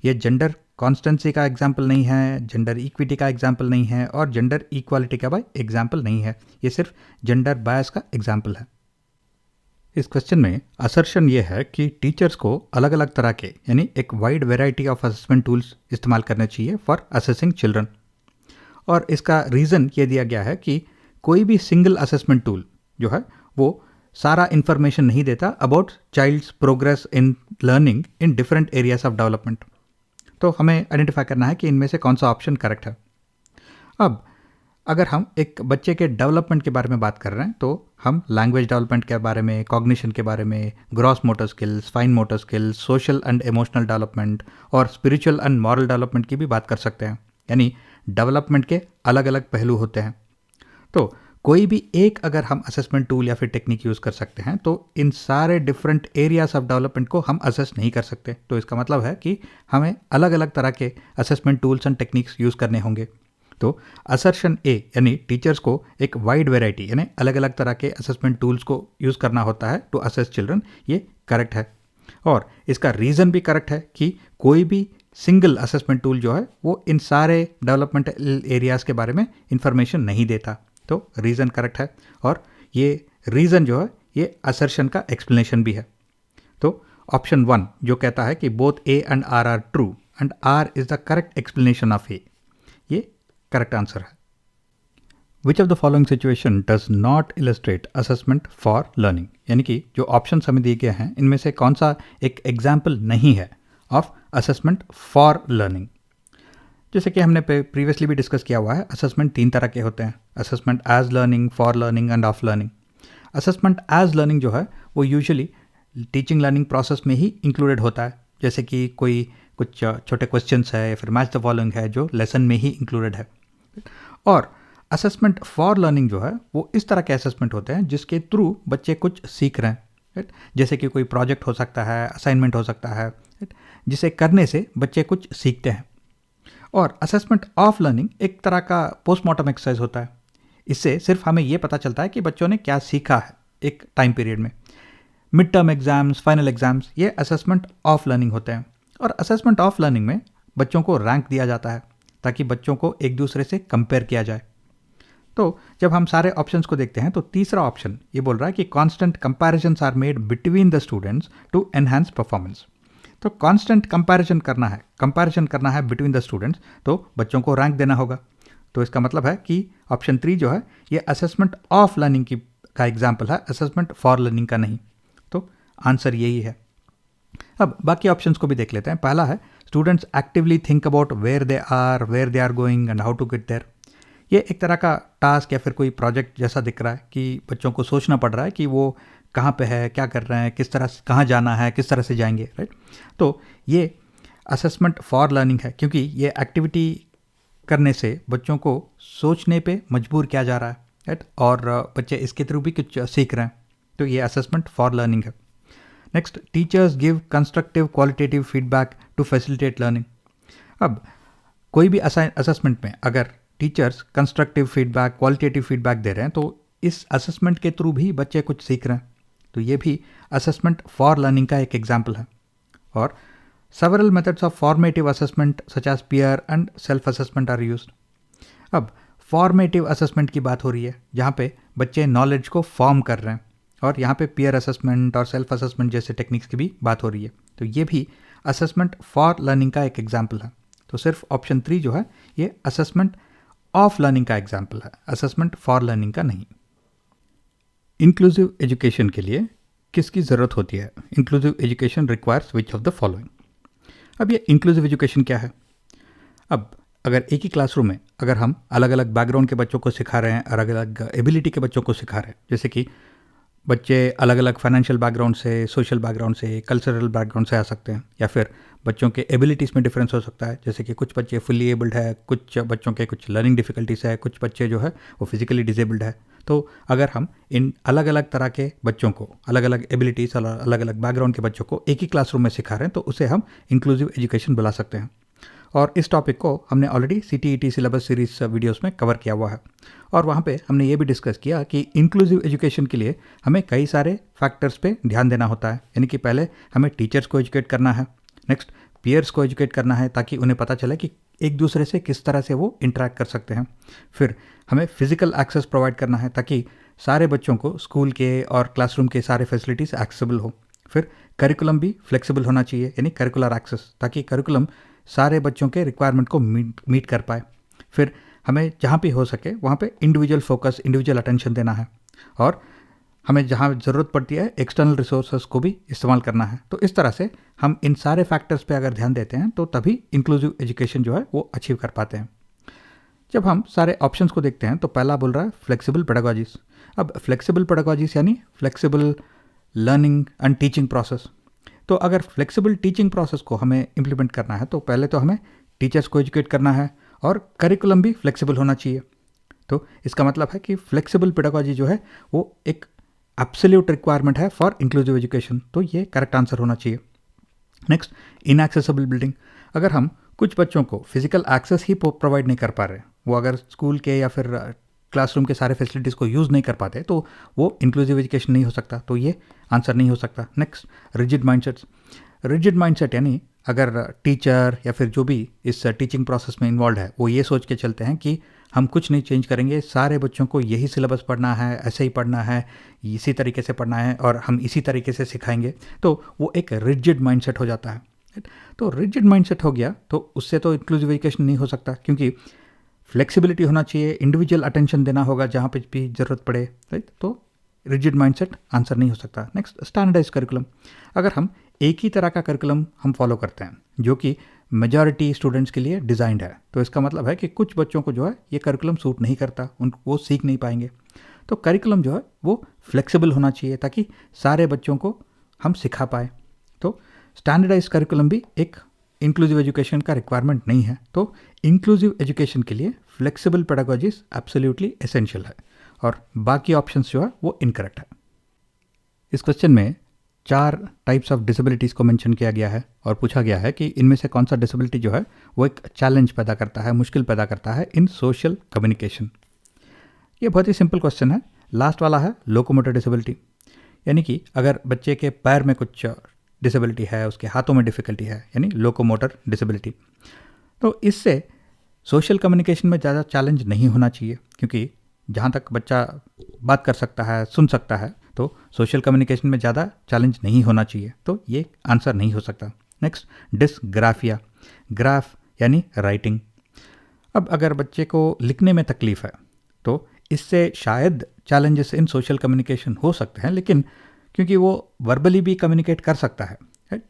S1: ये जेंडर कॉन्स्टेंसी का एग्जाम्पल नहीं है, जेंडर इक्विटी का एग्जाम्पल नहीं है और जेंडर इक्वालिटी का भाई एग्जाम्पल नहीं है। ये सिर्फ जेंडर बायस का एग्जाम्पल है। इस क्वेश्चन में असर्शन ये है कि टीचर्स को अलग अलग तरह के यानी एक wide variety of assessment tools इस्तेमाल करने चाहिए फॉर असेसिंग चिल्ड्रन। और इसका रीज़न ये दिया गया है कि कोई भी सिंगल असेसमेंट टूल जो है वो सारा इन्फॉर्मेशन नहीं देता about child's progress in learning in different areas of development. तो हमें आइडेंटिफाई करना है कि इनमें से कौन सा ऑप्शन करेक्ट है। अब अगर हम एक बच्चे के डेवलपमेंट के बारे में बात कर रहे हैं तो हम लैंग्वेज डेवलपमेंट के बारे में, कॉग्निशन के बारे में, gross motor skills, fine motor skills, social and emotional development और स्पिरिचुअल एंड मॉरल डेवलपमेंट की भी बात कर सकते हैं। यानी डेवलपमेंट के अलग अलग पहलू होते हैं। तो कोई भी एक अगर हम असेसमेंट टूल या फिर टेक्निक यूज़ कर सकते हैं तो इन सारे डिफरेंट एरियाज ऑफ डेवलपमेंट को हम असेस नहीं कर सकते। तो इसका मतलब है कि हमें अलग अलग तरह के assessment tools and techniques use करने होंगे। तो असर्शन ए यानी टीचर्स को एक वाइड वेराइटी यानी अलग अलग तरह के असेसमेंट टूल्स को यूज़ करना होता है टू असेस चिल्ड्रन, ये करेक्ट है। और इसका रीज़न भी करेक्ट है कि कोई भी सिंगल असेसमेंट टूल जो है वो इन सारे डेवलपमेंटल एरियाज़ के बारे में इंफॉर्मेशन नहीं देता, तो रीज़न करेक्ट है। और ये रीज़न जो है ये असर्शन का एक्सप्लेनेशन भी है। तो ऑप्शन 1 जो कहता है कि both A and R true and R is the correct explanation of A, ये करेक्ट आंसर है। Which of the following situation does not illustrate assessment for learning, यानी कि जो ऑप्शन हमें दिए गए हैं इनमें से कौन सा एक एग्जाम्पल नहीं है ऑफ असेसमेंट फॉर लर्निंग। जैसे कि हमने प्रीवियसली भी डिस्कस किया हुआ है, असेसमेंट 3 तरह के होते हैं, assessment as learning, for learning and of learning. Assessment as learning जो है वो यूजुअली टीचिंग लर्निंग प्रोसेस में ही इंक्लूडेड होता है, जैसे कि कोई कुछ छोटे क्वेश्चंस है या फिर मैच द फॉलोइंग है जो लेसन में ही इंक्लूडेड है। और असेसमेंट फॉर लर्निंग जो है वो इस तरह के असेसमेंट होते हैं जिसके थ्रू बच्चे कुछ सीख रहे हैं, राइट। जैसे कि कोई प्रोजेक्ट हो सकता है, असाइनमेंट हो सकता है, राइट, जिसे करने से बच्चे कुछ सीखते हैं। और असेसमेंट ऑफ लर्निंग एक तरह का पोस्टमार्टम एक्सरसाइज होता है। इससे सिर्फ हमें ये पता चलता है कि बच्चों ने क्या सीखा है एक टाइम पीरियड में। Mid term exams, final exams, ये असेसमेंट ऑफ लर्निंग होते हैं। और असेसमेंट ऑफ लर्निंग में बच्चों को रैंक दिया जाता है ताकि बच्चों को एक दूसरे से कंपेयर किया जाए। तो जब हम सारे ऑप्शंस को देखते हैं तो तीसरा ऑप्शन ये बोल रहा है कि constant comparisons are made between the students to enhance performance. तो कांस्टेंट कंपैरिजन करना है बिटवीन द स्टूडेंट्स, तो बच्चों को रैंक देना होगा। तो इसका मतलब है कि ऑप्शन 3 जो है ये असेसमेंट ऑफ लर्निंग का एग्जाम्पल है, असेसमेंट फॉर लर्निंग का नहीं। तो आंसर यही है। अब बाकी ऑप्शंस को भी देख लेते हैं। पहला है students actively think about where they are going and how to get there. ये एक तरह का टास्क या फिर कोई प्रोजेक्ट जैसा दिख रहा है कि बच्चों को सोचना पड़ रहा है कि वो कहाँ पे है, क्या कर रहे हैं, किस तरह से कहाँ जाना है, किस तरह से जाएंगे, राइट। तो ये असेसमेंट फॉर लर्निंग है क्योंकि ये एक्टिविटी करने से बच्चों को सोचने पे मजबूर किया जा रहा है, राइट, और बच्चे इसके थ्रू भी कुछ सीख रहे हैं। तो ये असेसमेंट फॉर लर्निंग है। Next, teachers give constructive qualitative feedback to facilitate learning. अब कोई भी असेसमेंट में अगर teachers constructive feedback, qualitative feedback दे रहे हैं तो इस असेसमेंट के थ्रू भी बच्चे कुछ सीख रहे हैं। तो ये भी असेसमेंट फॉर लर्निंग का एक एग्जाम्पल है। और several methods of formative assessment such as peer and self assessment are used। अब फॉर्मेटिव असेसमेंट की बात हो रही है जहाँ पे बच्चे नॉलेज को फॉर्म कर रहे हैं, और यहाँ पे पीयर असेसमेंट और सेल्फ असेसमेंट जैसे टेक्निक्स की भी बात हो रही है। तो ये भी असेसमेंट फॉर लर्निंग का एक एग्जाम्पल है। तो सिर्फ ऑप्शन 3 जो है ये असेसमेंट ऑफ लर्निंग का एग्जाम्पल है, असेसमेंट फॉर लर्निंग का नहीं। इंक्लूसिव एजुकेशन के लिए किसकी ज़रूरत होती है? Inclusive education requires which of the following. अब ये इंक्लूसिव एजुकेशन क्या है? अब अगर एक ही क्लासरूम में अगर हम अलग अलग बैकग्राउंड के बच्चों को सिखा रहे हैं, अलग अलग एबिलिटी के बच्चों को सिखा रहे हैं, जैसे कि बच्चे अलग अलग फाइनेंशियल बैकग्राउंड से, सोशल बैकग्राउंड से, कल्चरल बैकग्राउंड से आ सकते हैं, या फिर बच्चों के एबिलिटीज़ में डिफरेंस हो सकता है, जैसे कि कुछ बच्चे फुल्ली एबल्ड है, कुछ बच्चों के कुछ लर्निंग डिफिकल्टीज है, कुछ बच्चे जो है वो फिजिकली डिसेबल्ड है। तो अगर हम इन अलग अलग तरह के बच्चों को, अलग अलग एबिलिटीज़ और अलग अलग बैकग्राउंड के बच्चों को एक ही क्लासरूम में सिखा रहे हैं तो उसे हम इंक्लूसिव एजुकेशन बुला सकते हैं। और इस टॉपिक को हमने already CTET syllabus series videos में कवर किया हुआ है, और वहाँ पे हमने ये भी डिस्कस किया कि इंक्लूसिव एजुकेशन के लिए हमें कई सारे फैक्टर्स पे ध्यान देना होता है। यानी कि पहले हमें टीचर्स को एजुकेट करना है, नेक्स्ट पीयर्स को एजुकेट करना है ताकि उन्हें पता चले कि एक दूसरे से किस तरह से वो इंटरेक्ट कर सकते हैं। फिर हमें फिजिकल एक्सेस प्रोवाइड करना है ताकि सारे बच्चों को स्कूल के और क्लासरूम के सारे फैसिलिटीज़ एक्सेसिबल हो। फिर करिकुलम भी फ्लेक्सिबल होना चाहिए, यानी करिकुलर एक्सेस, ताकि करिकुलम सारे बच्चों के रिक्वायरमेंट को मीट कर पाए। फिर हमें जहाँ भी हो सके वहाँ पे इंडिविजुअल फोकस, इंडिविजुअल अटेंशन देना है, और हमें जहाँ ज़रूरत पड़ती है एक्सटर्नल रिसोर्सेज को भी इस्तेमाल करना है। तो इस तरह से हम इन सारे फैक्टर्स पे अगर ध्यान देते हैं तो तभी इंक्लूसिव एजुकेशन जो है वो अचीव कर पाते हैं। जब हम सारे ऑप्शंस को देखते हैं तो पहला बोल रहा है फ्लेक्सिबल पेडागॉजीज। अब फ्लेक्सिबल पेडागॉजीज यानी flexible learning and teaching process. तो अगर फ्लेक्सिबल टीचिंग प्रोसेस को हमें इम्प्लीमेंट करना है तो पहले तो हमें टीचर्स को एजुकेट करना है और करिकुलम भी फ्लेक्सिबल होना चाहिए। तो इसका मतलब है कि फ्लेक्सिबल पेडागॉजी जो है वो एक एब्सोल्यूट रिक्वायरमेंट है फॉर इंक्लूसिव एजुकेशन। तो ये करेक्ट आंसर होना चाहिए। Next, inaccessible building. अगर हम कुछ बच्चों को फिजिकल एक्सेस ही प्रोवाइड नहीं कर पा रहे वो अगर स्कूल के या फिर क्लासरूम के सारे फैसिलिटीज़ को यूज़ नहीं कर पाते तो वो इंक्लूसिव एजुकेशन नहीं हो सकता, तो ये आंसर नहीं हो सकता। Next, rigid mindsets. Rigid mindset यानी अगर टीचर या फिर जो भी इस टीचिंग प्रोसेस में इन्वॉल्व है वो ये सोच के चलते हैं कि हम कुछ नहीं चेंज करेंगे, सारे बच्चों को यही सिलेबस पढ़ना है, ऐसे ही पढ़ना है, इसी तरीके से पढ़ना है और हम इसी तरीके से सिखाएंगे, तो वो एक रिजिड माइंडसेट हो जाता है। तो रिजिड माइंडसेट हो गया तो उससे तो इंक्लूसिव एजुकेशन नहीं हो सकता, क्योंकि फ्लेक्सिबिलिटी होना चाहिए, इंडिविजुअल अटेंशन देना होगा जहाँ पे भी ज़रूरत पड़े, राइट। तो रिजिड माइंडसेट आंसर नहीं हो सकता। Next, standardize curriculum. अगर हम एक ही तरह का करिकुलम हम फॉलो करते हैं जो कि मेजॉरिटी स्टूडेंट्स के लिए डिज़ाइंड है, तो इसका मतलब है कि कुछ बच्चों को जो है ये करिकुलम सूट नहीं करता, उनको वो सीख नहीं पाएंगे। तो करिकुलम जो है वो फ्लेक्सिबल होना चाहिए ताकि सारे बच्चों को हम सिखा पाए। तो स्टैंडर्डाइज करिकुलम भी एक इंक्लूसिव एजुकेशन का रिक्वायरमेंट नहीं है। तो इंक्लूसिव एजुकेशन के लिए फ्लेक्सिबल पेडागोजीज एब्सोल्युटली एसेंशियल है और बाकी ऑप्शंस जो है वो इनकरेक्ट है। इस क्वेश्चन में 4 टाइप्स ऑफ डिसेबिलिटीज़ को मेंशन किया गया है और पूछा गया है कि इनमें से कौन सा डिसेबिलिटी जो है वो एक चैलेंज पैदा करता है, मुश्किल पैदा करता है इन सोशल कम्युनिकेशन। ये बहुत ही सिंपल क्वेश्चन है। लास्ट वाला है लोकोमोटर डिसेबिलिटी, यानी कि अगर बच्चे के पैर में कुछ डिसेबिलिटी है, उसके हाथों में डिफ़िकल्टी है, यानी लोकोमोटर डिसेबिलिटी, तो इससे सोशल कम्युनिकेशन में ज़्यादा चैलेंज नहीं होना चाहिए, क्योंकि जहाँ तक बच्चा बात कर सकता है, सुन सकता है, तो सोशल कम्युनिकेशन में ज़्यादा चैलेंज नहीं होना चाहिए, तो ये आंसर नहीं हो सकता। Next, dysgraphia. ग्राफ यानी राइटिंग। अब अगर बच्चे को लिखने में तकलीफ़ है तो इससे शायद चैलेंजेस इन सोशल कम्युनिकेशन हो सकते हैं, लेकिन क्योंकि वो वर्बली भी कम्युनिकेट कर सकता है,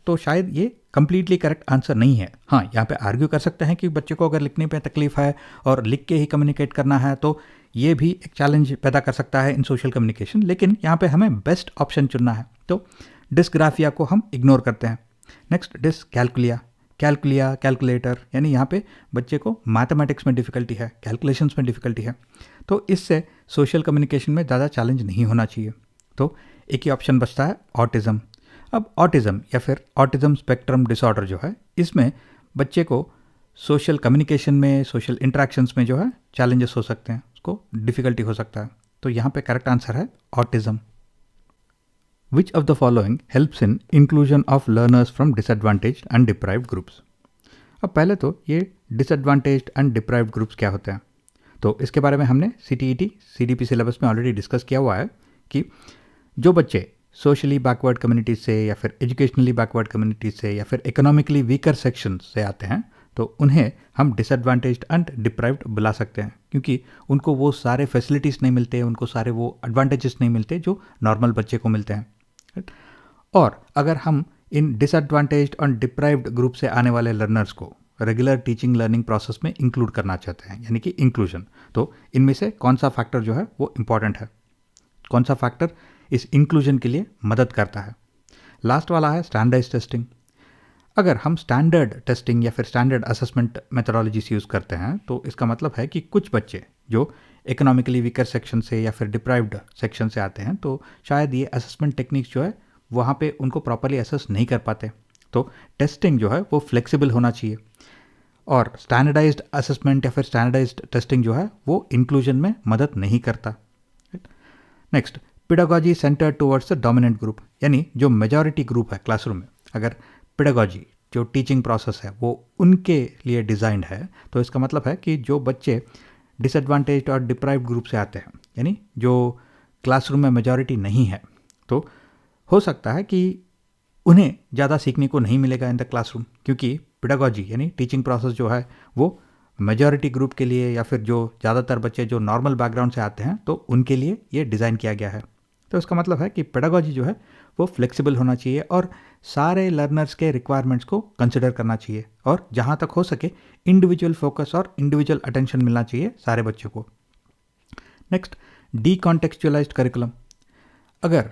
S1: तो शायद ये कंप्लीटली करेक्ट आंसर नहीं है। हाँ, यहाँ पे आर्ग्यू कर सकते हैं कि बच्चे को अगर लिखने पे तकलीफ है और लिख के ही कम्युनिकेट करना है तो ये भी एक चैलेंज पैदा कर सकता है इन सोशल कम्युनिकेशन, लेकिन यहाँ पे हमें बेस्ट ऑप्शन चुनना है, तो डिसग्राफिया को हम इग्नोर करते हैं। Next, dyscalculia. कैलकुलिया, कैलकुलेटर, यानी यहाँ पे बच्चे को मैथमेटिक्स में डिफ़िकल्टी है, कैलकुलेशंस में डिफ़िकल्टी है, तो इससे सोशल कम्युनिकेशन में ज़्यादा चैलेंज नहीं होना चाहिए। तो एक ही ऑप्शन बचता है ऑटिज़म। अब ऑटिज़म या फिर ऑटिज़म स्पेक्ट्रम डिसऑर्डर जो है, इसमें बच्चे को सोशल कम्युनिकेशन में, सोशल इंटरेक्शंस में जो है चैलेंजेस हो सकते हैं, उसको डिफ़िकल्टी हो सकता है, तो यहाँ पे करेक्ट आंसर है autism. Which of the following helps in inclusion of learners from disadvantaged and deprived groups? अब पहले तो ये disadvantaged and deprived groups क्या होते हैं, तो इसके बारे में हमने CTET CDP सिलेबस में ऑलरेडी डिस्कस किया हुआ है कि जो बच्चे सोशली बैकवर्ड कम्युनिटीज से या फिर एजुकेशनली बैकवर्ड कम्युनिटीज से या फिर इकोनॉमिकली वीकर सेक्शन से आते हैं, तो उन्हें हम डिसएडवांटेज्ड एंड डिप्राइव्ड बुला सकते हैं, क्योंकि उनको वो सारे फैसिलिटीज़ नहीं मिलते, उनको सारे वो एडवांटेजेस नहीं मिलते जो नॉर्मल बच्चे को मिलते हैं। और अगर हम इन डिसएडवांटेज्ड और डिप्राइव्ड ग्रुप से आने वाले लर्नर्स को रेगुलर टीचिंग लर्निंग प्रोसेस में इंक्लूड करना चाहते हैं, यानी कि इंक्लूजन, तो इनमें से कौन सा फैक्टर जो है वो इम्पॉर्टेंट है, कौन सा फैक्टर इस इंक्लूजन के लिए मदद करता है। लास्ट वाला है स्टैंडर्डाइज टेस्टिंग। अगर हम स्टैंडर्ड टेस्टिंग या फिर स्टैंडर्ड असेसमेंट मेथोडोलॉजीज यूज़ करते हैं, तो इसका मतलब है कि कुछ बच्चे जो इकोनॉमिकली वीकर सेक्शन से या फिर डिप्राइव्ड सेक्शन से आते हैं, तो शायद ये असेसमेंट टेक्निक्स जो है वहाँ पे उनको प्रॉपरली असेस नहीं कर पाते, तो टेस्टिंग जो है वो फ्लेक्सिबल होना चाहिए। और स्टैंडर्डाइज्ड असेसमेंट या फिर स्टैंडर्डाइज्ड टेस्टिंग जो है वो इंक्लूजन में मदद नहीं करता। Next, pedagogy centre towards the dominant group, यानी जो मेजॉरिटी ग्रुप है क्लासरूम में, अगर पेडागॉजी जो टीचिंग प्रोसेस है वो उनके लिए डिज़ाइंड है, तो इसका मतलब है कि जो बच्चे डिसएडवांटेज्ड और डिप्राइव्ड ग्रुप से आते हैं, यानी जो क्लासरूम में मेजॉरिटी नहीं है, तो हो सकता है कि उन्हें ज़्यादा सीखने को नहीं मिलेगा इन द क्लासरूम, क्योंकि पेडागॉजी यानी टीचिंग प्रोसेस जो है वो मेजॉरिटी ग्रुप के लिए या फिर जो ज़्यादातर बच्चे जो नॉर्मल बैकग्राउंड से आते हैं, तो उनके लिए ये डिज़ाइन किया गया है। तो इसका मतलब है कि पेडागॉजी जो है वो फ्लेक्सिबल होना चाहिए और सारे लर्नर्स के रिक्वायरमेंट्स को कंसिडर करना चाहिए, और जहाँ तक हो सके इंडिविजुअल फोकस और इंडिविजुअल अटेंशन मिलना चाहिए सारे बच्चों को। Next, decontextualised curriculum. अगर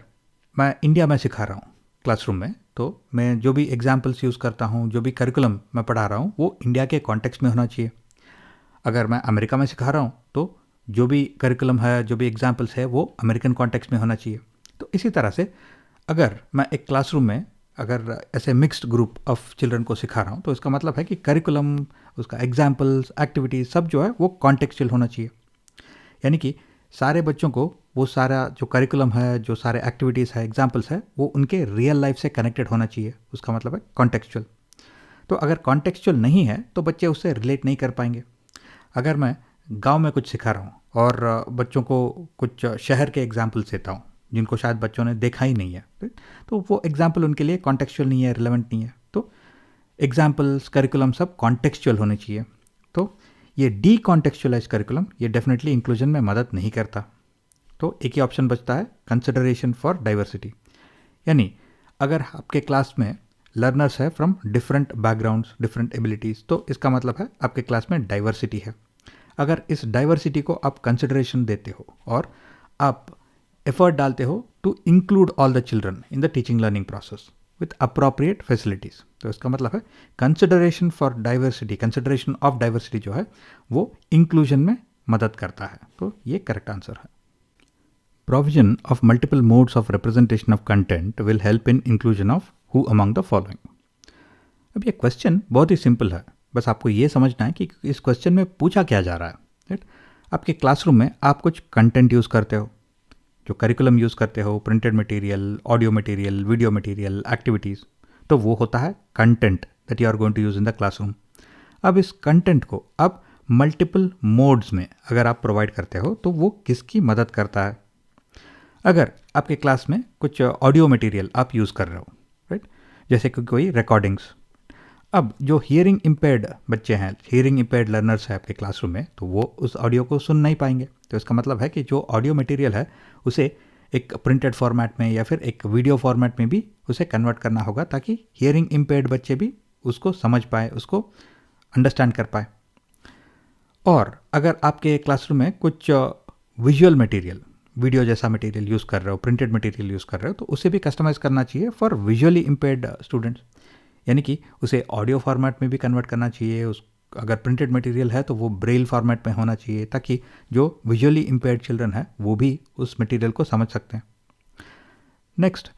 S1: मैं इंडिया में सिखा रहा हूँ क्लासरूम में, तो मैं जो भी एग्जाम्पल्स यूज़ करता हूँ, जो भी करिकुलम मैं पढ़ा रहा हूँ, वो इंडिया के कॉन्टेक्स्ट में होना चाहिए। अगर मैं अमेरिका में सिखा रहा हूँ तो जो भी करिकुलम है, जो भी एग्जाम्पल्स है, वो अमेरिकन कॉन्टेक्स्ट में होना चाहिए। तो इसी तरह से अगर मैं एक क्लासरूम में अगर ऐसे मिक्स्ड ग्रुप ऑफ चिल्ड्रन को सिखा रहा हूँ तो इसका मतलब है कि करिकुलम, उसका एग्जाम्पल्स, एक्टिविटीज़ सब जो है वो कॉन्टेक्चुअल होना चाहिए। यानी कि सारे बच्चों को वो सारा जो करिकुलम है, जो सारे एक्टिविटीज़ है, एग्जाम्पल्स है, वो उनके रियल लाइफ से कनेक्टेड होना चाहिए। उसका मतलब है कॉन्टेक्चुअल। तो अगर कॉन्टेक्चुअल नहीं है तो बच्चे उससे रिलेट नहीं कर पाएंगे। अगर मैं गांव में कुछ सिखा रहा हूँ और बच्चों को कुछ शहर के एग्जाम्पल्स देता हूँ जिनको शायद बच्चों ने देखा ही नहीं है, तो वो एग्जाम्पल उनके लिए कॉन्टेक्चुअल नहीं है, रिलेवेंट नहीं है। तो एग्जाम्पल्स, करिकुलम सब कॉन्टेक्चुअल होने चाहिए। तो ये डी कॉन्टेक्चुअलाइज करिकुलम ये डेफिनेटली इंक्लूजन में मदद नहीं करता। तो एक ही ऑप्शन बचता है, कंसिडरेशन फॉर डाइवर्सिटी। यानी अगर आपके क्लास में लर्नर्स है from different backgrounds, different abilities, तो इसका मतलब है आपके क्लास में डाइवर्सिटी है। अगर इस डाइवर्सिटी को आप कंसिडरेशन देते हो और आप एफर्ट डालते हो to include all the children in the teaching learning process with appropriate facilities, तो इसका मतलब है consideration for diversity, consideration of diversity जो है वो इंक्लूजन में मदद करता है। तो ये करेक्ट आंसर है। Provision of multiple modes of representation of content will help in inclusion of who among the following. अब ये क्वेश्चन बहुत ही सिंपल है, बस आपको ये समझना है कि इस क्वेश्चन में पूछा क्या जा रहा है। राइट, आपके क्लासरूम में आप कुछ कंटेंट यूज़ करते हो, जो करिकुलम यूज़ करते हो, printed material, audio material, video material, activities, तो वो होता है content that you are going to use in the classroom. अब इस कंटेंट को अब मल्टीपल मोड्स में अगर आप प्रोवाइड करते हो तो वो किसकी मदद करता है। अगर आपके क्लास में कुछ ऑडियो मटेरियल आप यूज़ कर रहे हो, राइट, जैसे कि कोई रिकॉर्डिंग्स, अब जो हियरिंग इम्पेयर्ड बच्चे हैं, हियरिंग इम्पेयर्ड लर्नर्स हैं आपके क्लासरूम में, तो वो उस ऑडियो को सुन नहीं पाएंगे। तो इसका मतलब है कि जो ऑडियो मटेरियल है उसे एक प्रिंटेड फॉर्मेट में या फिर एक वीडियो फॉर्मेट में भी उसे कन्वर्ट करना होगा ताकि हियरिंग इम्पेयर्ड बच्चे भी उसको समझ पाए, उसको अंडरस्टैंड कर पाए। और अगर आपके क्लासरूम में कुछ विजुअल मटेरियल, वीडियो जैसा मटेरियल यूज़ कर रहे हो, प्रिंटेड मटेरियल यूज़ कर रहे हो, तो उसे भी कस्टमाइज़ करना चाहिए फॉर विजुअली इम्पेयर्ड स्टूडेंट्स। यानी कि उसे ऑडियो फॉर्मेट में भी कन्वर्ट करना चाहिए। उस अगर प्रिंटेड मटेरियल है तो वो ब्रेल फॉर्मेट में होना चाहिए ताकि जो विजुअली इम्पेयर्ड चिल्ड्रन है वो भी उस मटेरियल को समझ सकते हैं। नेक्स्ट,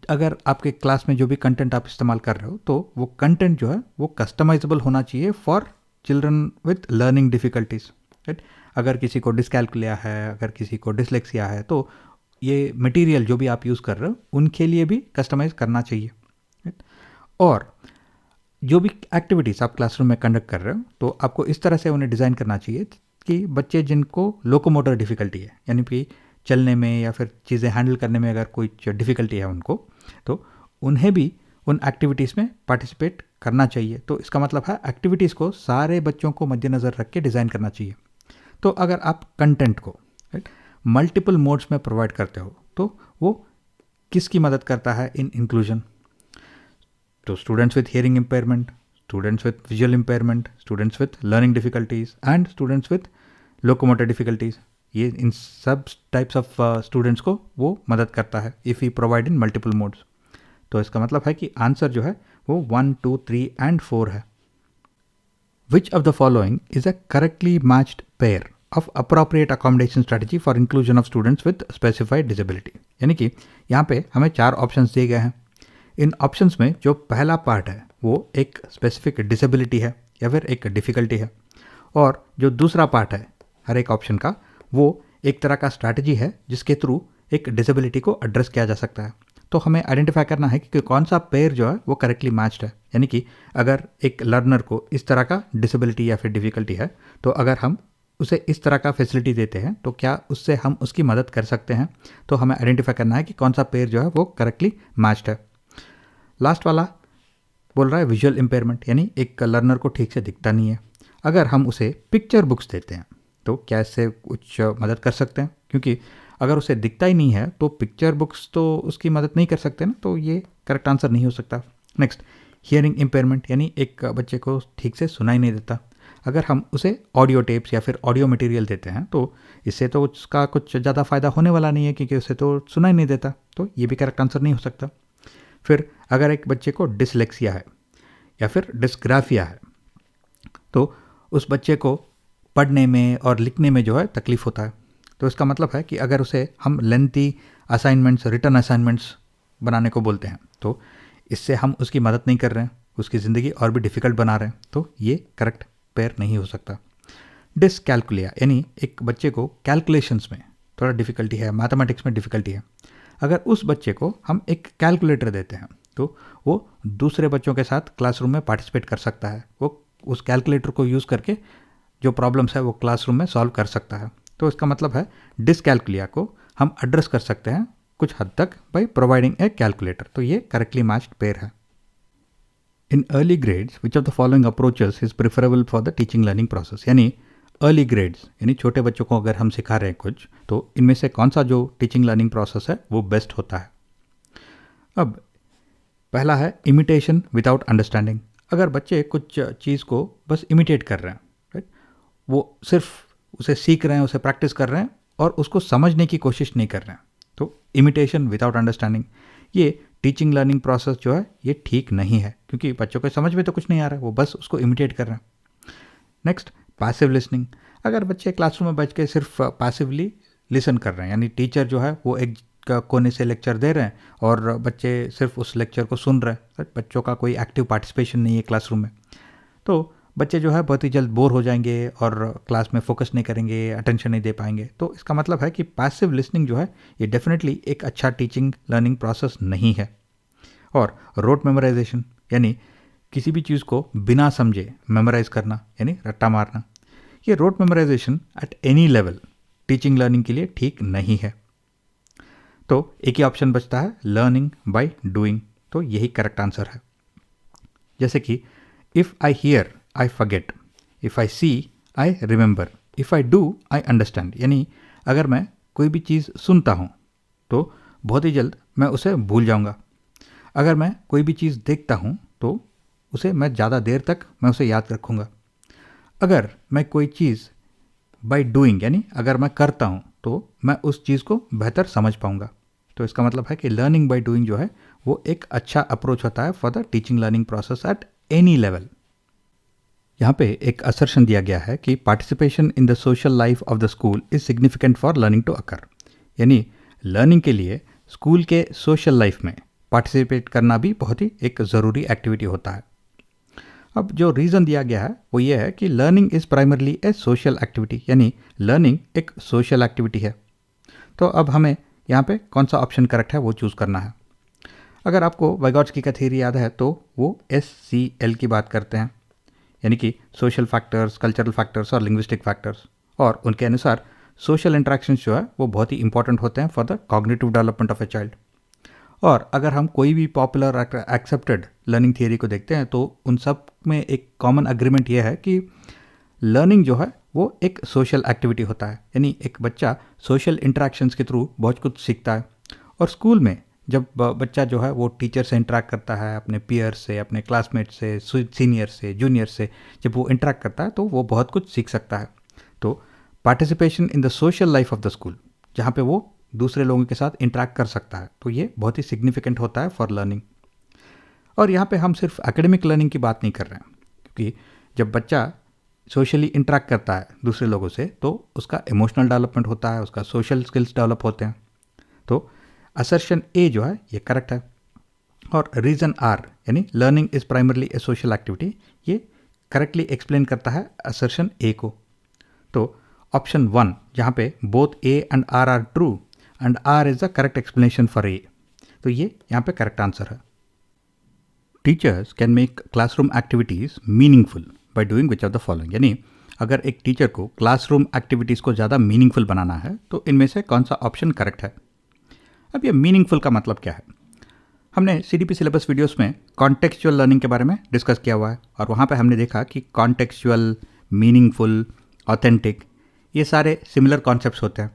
S1: अगर आपके क्लास में जो भी कंटेंट आप इस्तेमाल कर रहे हो तो वो कंटेंट जो है वो कस्टमाइजेबल होना चाहिए for children with learning difficulties. Right, अगर किसी को डिस्कैल्कुलिया है, अगर किसी को डिसलेक्सिया है, तो ये मटेरियल जो भी आप यूज़ कर रहे हो उनके लिए भी कस्टमाइज करना चाहिए। राइट, और जो भी एक्टिविटीज़ आप क्लासरूम में कंडक्ट कर रहे हो तो आपको इस तरह से उन्हें डिज़ाइन करना चाहिए कि बच्चे जिनको लोकोमोटर डिफ़िकल्टी है, यानी कि चलने में या फिर चीज़ें हैंडल करने में अगर कोई डिफ़िकल्टी है उनको, तो उन्हें भी उन एक्टिविटीज़ में पार्टिसिपेट करना चाहिए। तो इसका मतलब है एक्टिविटीज़ को सारे बच्चों को मद्देनज़र रख के डिज़ाइन करना चाहिए। तो अगर आप कंटेंट को मल्टीपल मोड्स में प्रोवाइड करते हो तो वो किसकी मदद करता है इन इंक्लूजन। तो students with hearing impairment, students with visual impairment, students with learning difficulties and students with locomotor difficulties, ये इन सब टाइप्स ऑफ स्टूडेंट्स को वो मदद करता है if you provide in multiple modes. तो इसका मतलब है कि आंसर जो है वो 1, 2, 3 एंड 4 है। Which of the following is a correctly matched pair of appropriate accommodation strategy for inclusion of students with specified disability. यानी कि यहाँ पे हमें 4 ऑप्शंस दिए गए हैं। इन ऑप्शंस में जो पहला पार्ट है वो एक स्पेसिफिक डिसेबिलिटी है या फिर एक डिफ़िकल्टी है, और जो दूसरा पार्ट है हर एक ऑप्शन का वो एक तरह का स्ट्रैटेजी है जिसके थ्रू एक डिसेबिलिटी को एड्रेस किया जा सकता है। तो हमें आइडेंटिफाई करना है कि कौन सा पेयर जो है वो करेक्टली मैच्ड है। यानी कि अगर एक लर्नर को इस तरह का डिसेबिलिटी या फिर डिफ़िकल्टी है तो अगर हम उसे इस तरह का फैसिलिटी देते हैं तो क्या उससे हम उसकी मदद कर सकते हैं। तो हमें आइडेंटिफाई करना है कि कौन सा पेयर जो है वो करेक्टली मैच्ड है। लास्ट वाला बोल रहा है विजुअल इम्पेयरमेंट, यानी एक लर्नर को ठीक से दिखता नहीं है, अगर हम उसे पिक्चर बुक्स देते हैं तो क्या इससे कुछ मदद कर सकते हैं, क्योंकि अगर उसे दिखता ही नहीं है तो पिक्चर बुक्स तो उसकी मदद नहीं कर सकते ना, तो ये करेक्ट आंसर नहीं हो सकता। नेक्स्ट, हियरिंग इम्पेयरमेंट, यानी एक बच्चे को ठीक से सुनाई नहीं देता, अगर हम उसे ऑडियो टेप्स या फिर ऑडियो मटेरियल देते हैं तो इससे तो उसका कुछ ज़्यादा फ़ायदा होने वाला नहीं है क्योंकि उसे तो सुनाई नहीं देता, तो ये भी करेक्ट आंसर नहीं हो सकता। फिर अगर एक बच्चे को डिसलेक्सिया है या फिर डिस्ग्राफिया है तो उस बच्चे को पढ़ने में और लिखने में जो है तकलीफ़ होता है, तो इसका मतलब है कि अगर उसे हम लेंथी असाइनमेंट्स, रिटर्न असाइनमेंट्स बनाने को बोलते हैं तो इससे हम उसकी मदद नहीं कर रहे हैं, उसकी ज़िंदगी और भी डिफ़िकल्ट बना रहे हैं, तो ये करेक्ट पेयर नहीं हो सकता। डिसकैलकुलिया यानी एक बच्चे को कैलकुलेशंस में थोड़ा डिफ़िकल्टी है, मैथमेटिक्स में डिफ़िकल्टी है, अगर उस बच्चे को हम एक कैलकुलेटर देते हैं तो वो दूसरे बच्चों के साथ क्लासरूम में पार्टिसिपेट कर सकता है, वो उस कैलकुलेटर को यूज़ करके जो प्रॉब्लम्स है वो क्लासरूम में सॉल्व कर सकता है। तो इसका मतलब है डिसकैलकुलिया को हम एड्रेस कर सकते हैं कुछ हद तक बाय प्रोवाइडिंग ए कैलकुलेटर। तो ये करेक्टली मैच्ड पेयर है। In early grades which of the following approaches is preferable for the teaching learning process, यानी अर्ली ग्रेड्स यानी छोटे बच्चों को अगर हम सिखा रहे हैं कुछ, तो इनमें से कौन सा जो टीचिंग लर्निंग प्रोसेस है वो बेस्ट होता है। अब पहला है इमिटेशन विदाउट अंडरस्टैंडिंग। अगर बच्चे कुछ चीज़ को बस इमिटेट कर रहे हैं, राइट, वो सिर्फ उसे सीख रहे हैं, उसे प्रैक्टिस कर रहे हैं और उसको समझने की कोशिश नहीं कर रहे हैं, तो इमिटेशन विदाउट अंडरस्टैंडिंग, ये टीचिंग लर्निंग प्रोसेस जो है ये ठीक नहीं है, क्योंकि बच्चों को समझ में तो कुछ नहीं आ रहा है, वो बस उसको इमिटेट कर रहे हैं। Next, passive listening. अगर बच्चे क्लासरूम में बैठ के सिर्फ पैसिवली लिसन कर रहे हैं, यानी टीचर जो है वो एक कोने से लेक्चर दे रहे हैं और बच्चे सिर्फ उस लेक्चर को सुन रहे हैं, बच्चों का कोई एक्टिव पार्टिसिपेशन नहीं है क्लासरूम में, तो बच्चे जो है बहुत ही जल्द बोर हो जाएंगे और क्लास में फोकस नहीं करेंगे, अटेंशन नहीं दे पाएंगे। तो इसका मतलब है कि पैसिव लिसनिंग जो है ये डेफिनेटली एक अच्छा टीचिंग लर्निंग प्रोसेस नहीं है। और रोट मेमोराइजेशन यानी किसी भी चीज़ को बिना समझे मेमोराइज करना यानी रट्टा मारना, ये rote memorization at any level teaching learning के लिए ठीक नहीं है। तो एक ही ऑप्शन बचता है, लर्निंग बाय डूइंग, तो यही करेक्ट आंसर है। जैसे कि if I hear I forget, if I see I remember, if I do I understand, यानी अगर मैं कोई भी चीज़ सुनता हूँ तो बहुत ही जल्द मैं उसे भूल जाऊँगा, अगर मैं कोई भी चीज़ देखता हूँ तो उसे मैं ज़्यादा देर तक मैं उसे याद रखूँगा, अगर मैं कोई चीज़ बाय डूइंग यानी अगर मैं करता हूँ तो मैं उस चीज़ को बेहतर समझ पाऊँगा। तो इसका मतलब है कि लर्निंग बाय डूइंग जो है वो एक अच्छा अप्रोच होता है for the teaching learning process at any level. यहाँ पे एक असर्शन दिया गया है कि participation in the social life of the school is significant for learning to occur, यानी लर्निंग के लिए स्कूल के सोशल लाइफ में पार्टिसिपेट करना भी बहुत ही एक ज़रूरी एक्टिविटी होता है। अब जो रीज़न दिया गया है वो ये है कि learning is primarily A social activity, यानी लर्निंग एक सोशल एक्टिविटी है। तो अब हमें यहाँ पे कौन सा ऑप्शन करेक्ट है वो चूज़ करना है। अगर आपको वाइगॉट्स्की का थ्योरी याद है तो वो SCL की बात करते हैं, यानी कि सोशल फैक्टर्स, कल्चरल फैक्टर्स और लिंग्विस्टिक फैक्टर्स, और उनके अनुसार सोशल इंटरेक्शंस जो है वो बहुत ही इंपॉर्टेंट होते हैं for the cognitive development of a child. और अगर हम कोई भी पॉपुलर एक्सेप्टेड लर्निंग थियरी को देखते हैं तो उन सब में एक कॉमन एग्रीमेंट यह है कि लर्निंग जो है वो एक सोशल एक्टिविटी होता है, यानी एक बच्चा सोशल इंटरेक्शंस के थ्रू बहुत कुछ सीखता है। और स्कूल में जब बच्चा जो है वो टीचर से इंटरेक्ट करता है, अपने पीयर से, अपने क्लासमेट से, सीनियर से, जूनियर से, जब वो इंटरेक्ट करता है तो वो बहुत कुछ सीख सकता है। तो participation in the social life of the school, जहाँ पे वो दूसरे लोगों के साथ इंटरेक्ट कर सकता है, तो ये बहुत ही सिग्निफिकेंट होता है फॉर लर्निंग। और यहाँ पे हम सिर्फ एकेडमिक लर्निंग की बात नहीं कर रहे हैं, क्योंकि जब बच्चा सोशली इंटरेक्ट करता है दूसरे लोगों से तो उसका इमोशनल डेवलपमेंट होता है, उसका सोशल स्किल्स डेवलप होते हैं। तो असर्शन ए जो है ये करेक्ट है। और रीज़न आर यानी learning is primarily A social activity, ये करेक्टली एक्सप्लेन करता है असर्शन ए को। तो ऑप्शन 1 जहाँ पे both A and R are true and R is the correct explanation for A, तो ये यहाँ पे करेक्ट आंसर है। Teachers can make classroom activities meaningful by doing which of the following, यानी अगर एक टीचर को क्लासरूम एक्टिविटीज़ को ज़्यादा मीनिंगफुल बनाना है तो इनमें से कौन सा ऑप्शन करेक्ट है। अब ये मीनिंगफुल का मतलब क्या है, हमने CDP सिलेबस वीडियोस में कॉन्टेक्चुअल लर्निंग के बारे में डिस्कस किया हुआ है और वहाँ पे हमने देखा कि कॉन्टेक्चुअल, मीनिंगफुल, ऑथेंटिक, ये सारे सिमिलर कॉन्सेप्ट्स होते हैं।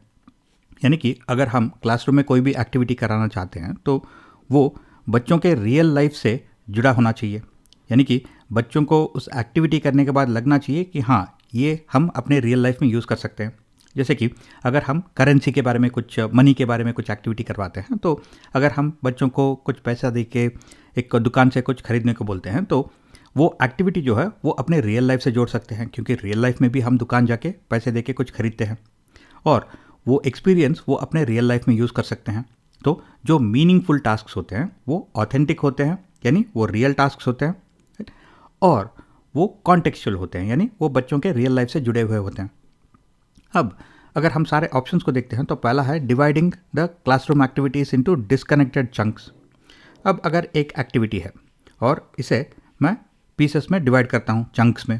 S1: यानी कि अगर हम क्लासरूम में कोई भी एक्टिविटी कराना चाहते हैं तो वो बच्चों के रियल लाइफ से जुड़ा होना चाहिए, यानी कि बच्चों को उस एक्टिविटी करने के बाद लगना चाहिए कि हाँ ये हम अपने रियल लाइफ में यूज़ कर सकते हैं। जैसे कि अगर हम करेंसी के बारे में कुछ, मनी के बारे में कुछ एक्टिविटी करवाते हैं, तो अगर हम बच्चों को कुछ पैसा दे के एक दुकान से कुछ खरीदने को बोलते हैं तो वो एक्टिविटी जो है वो अपने रियल लाइफ से जोड़ सकते हैं, क्योंकि रियल लाइफ में भी हम दुकान जाके पैसे दे के कुछ खरीदते हैं और वो एक्सपीरियंस वो अपने रियल लाइफ में यूज़ कर सकते हैं। तो जो मीनिंगफुल टास्क्स होते हैं वो ऑथेंटिक होते हैं, यानी वो रियल टास्क होते हैं, और वो कॉन्टेक्चुअल होते हैं, यानी वो बच्चों के रियल लाइफ से जुड़े हुए होते हैं। अब अगर हम सारे ऑप्शंस को देखते हैं तो पहला है dividing the classroom activities into disconnected chunks. अब अगर एक एक्टिविटी है और इसे मैं पीसेस में डिवाइड करता हूँ, चंक्स में,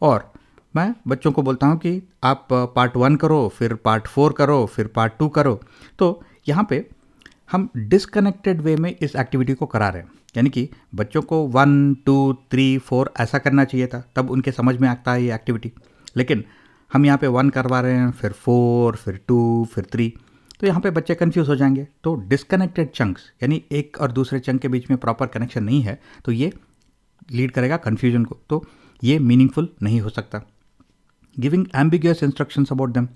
S1: और मैं बच्चों को बोलता हूँ कि आप पार्ट 1 करो, फिर पार्ट 4 करो, फिर पार्ट 2 करो, तो यहाँ पे हम डिस्कनेक्टेड वे में इस एक्टिविटी को करा रहे हैं। यानी कि बच्चों को 1 2 3 4 ऐसा करना चाहिए था, तब उनके समझ में आता है ये एक्टिविटी, लेकिन हम यहाँ पे 1 करवा रहे हैं, फिर 4, फिर 2, फिर 3, तो यहाँ पे बच्चे कंफ्यूज हो जाएंगे। तो डिस्कनेक्टेड चंक्स, यानी एक और दूसरे चंक के बीच में प्रॉपर कनेक्शन नहीं है, तो ये लीड करेगा कन्फ्यूजन को, तो ये मीनिंगफुल नहीं हो सकता। Giving ambiguous instructions about them,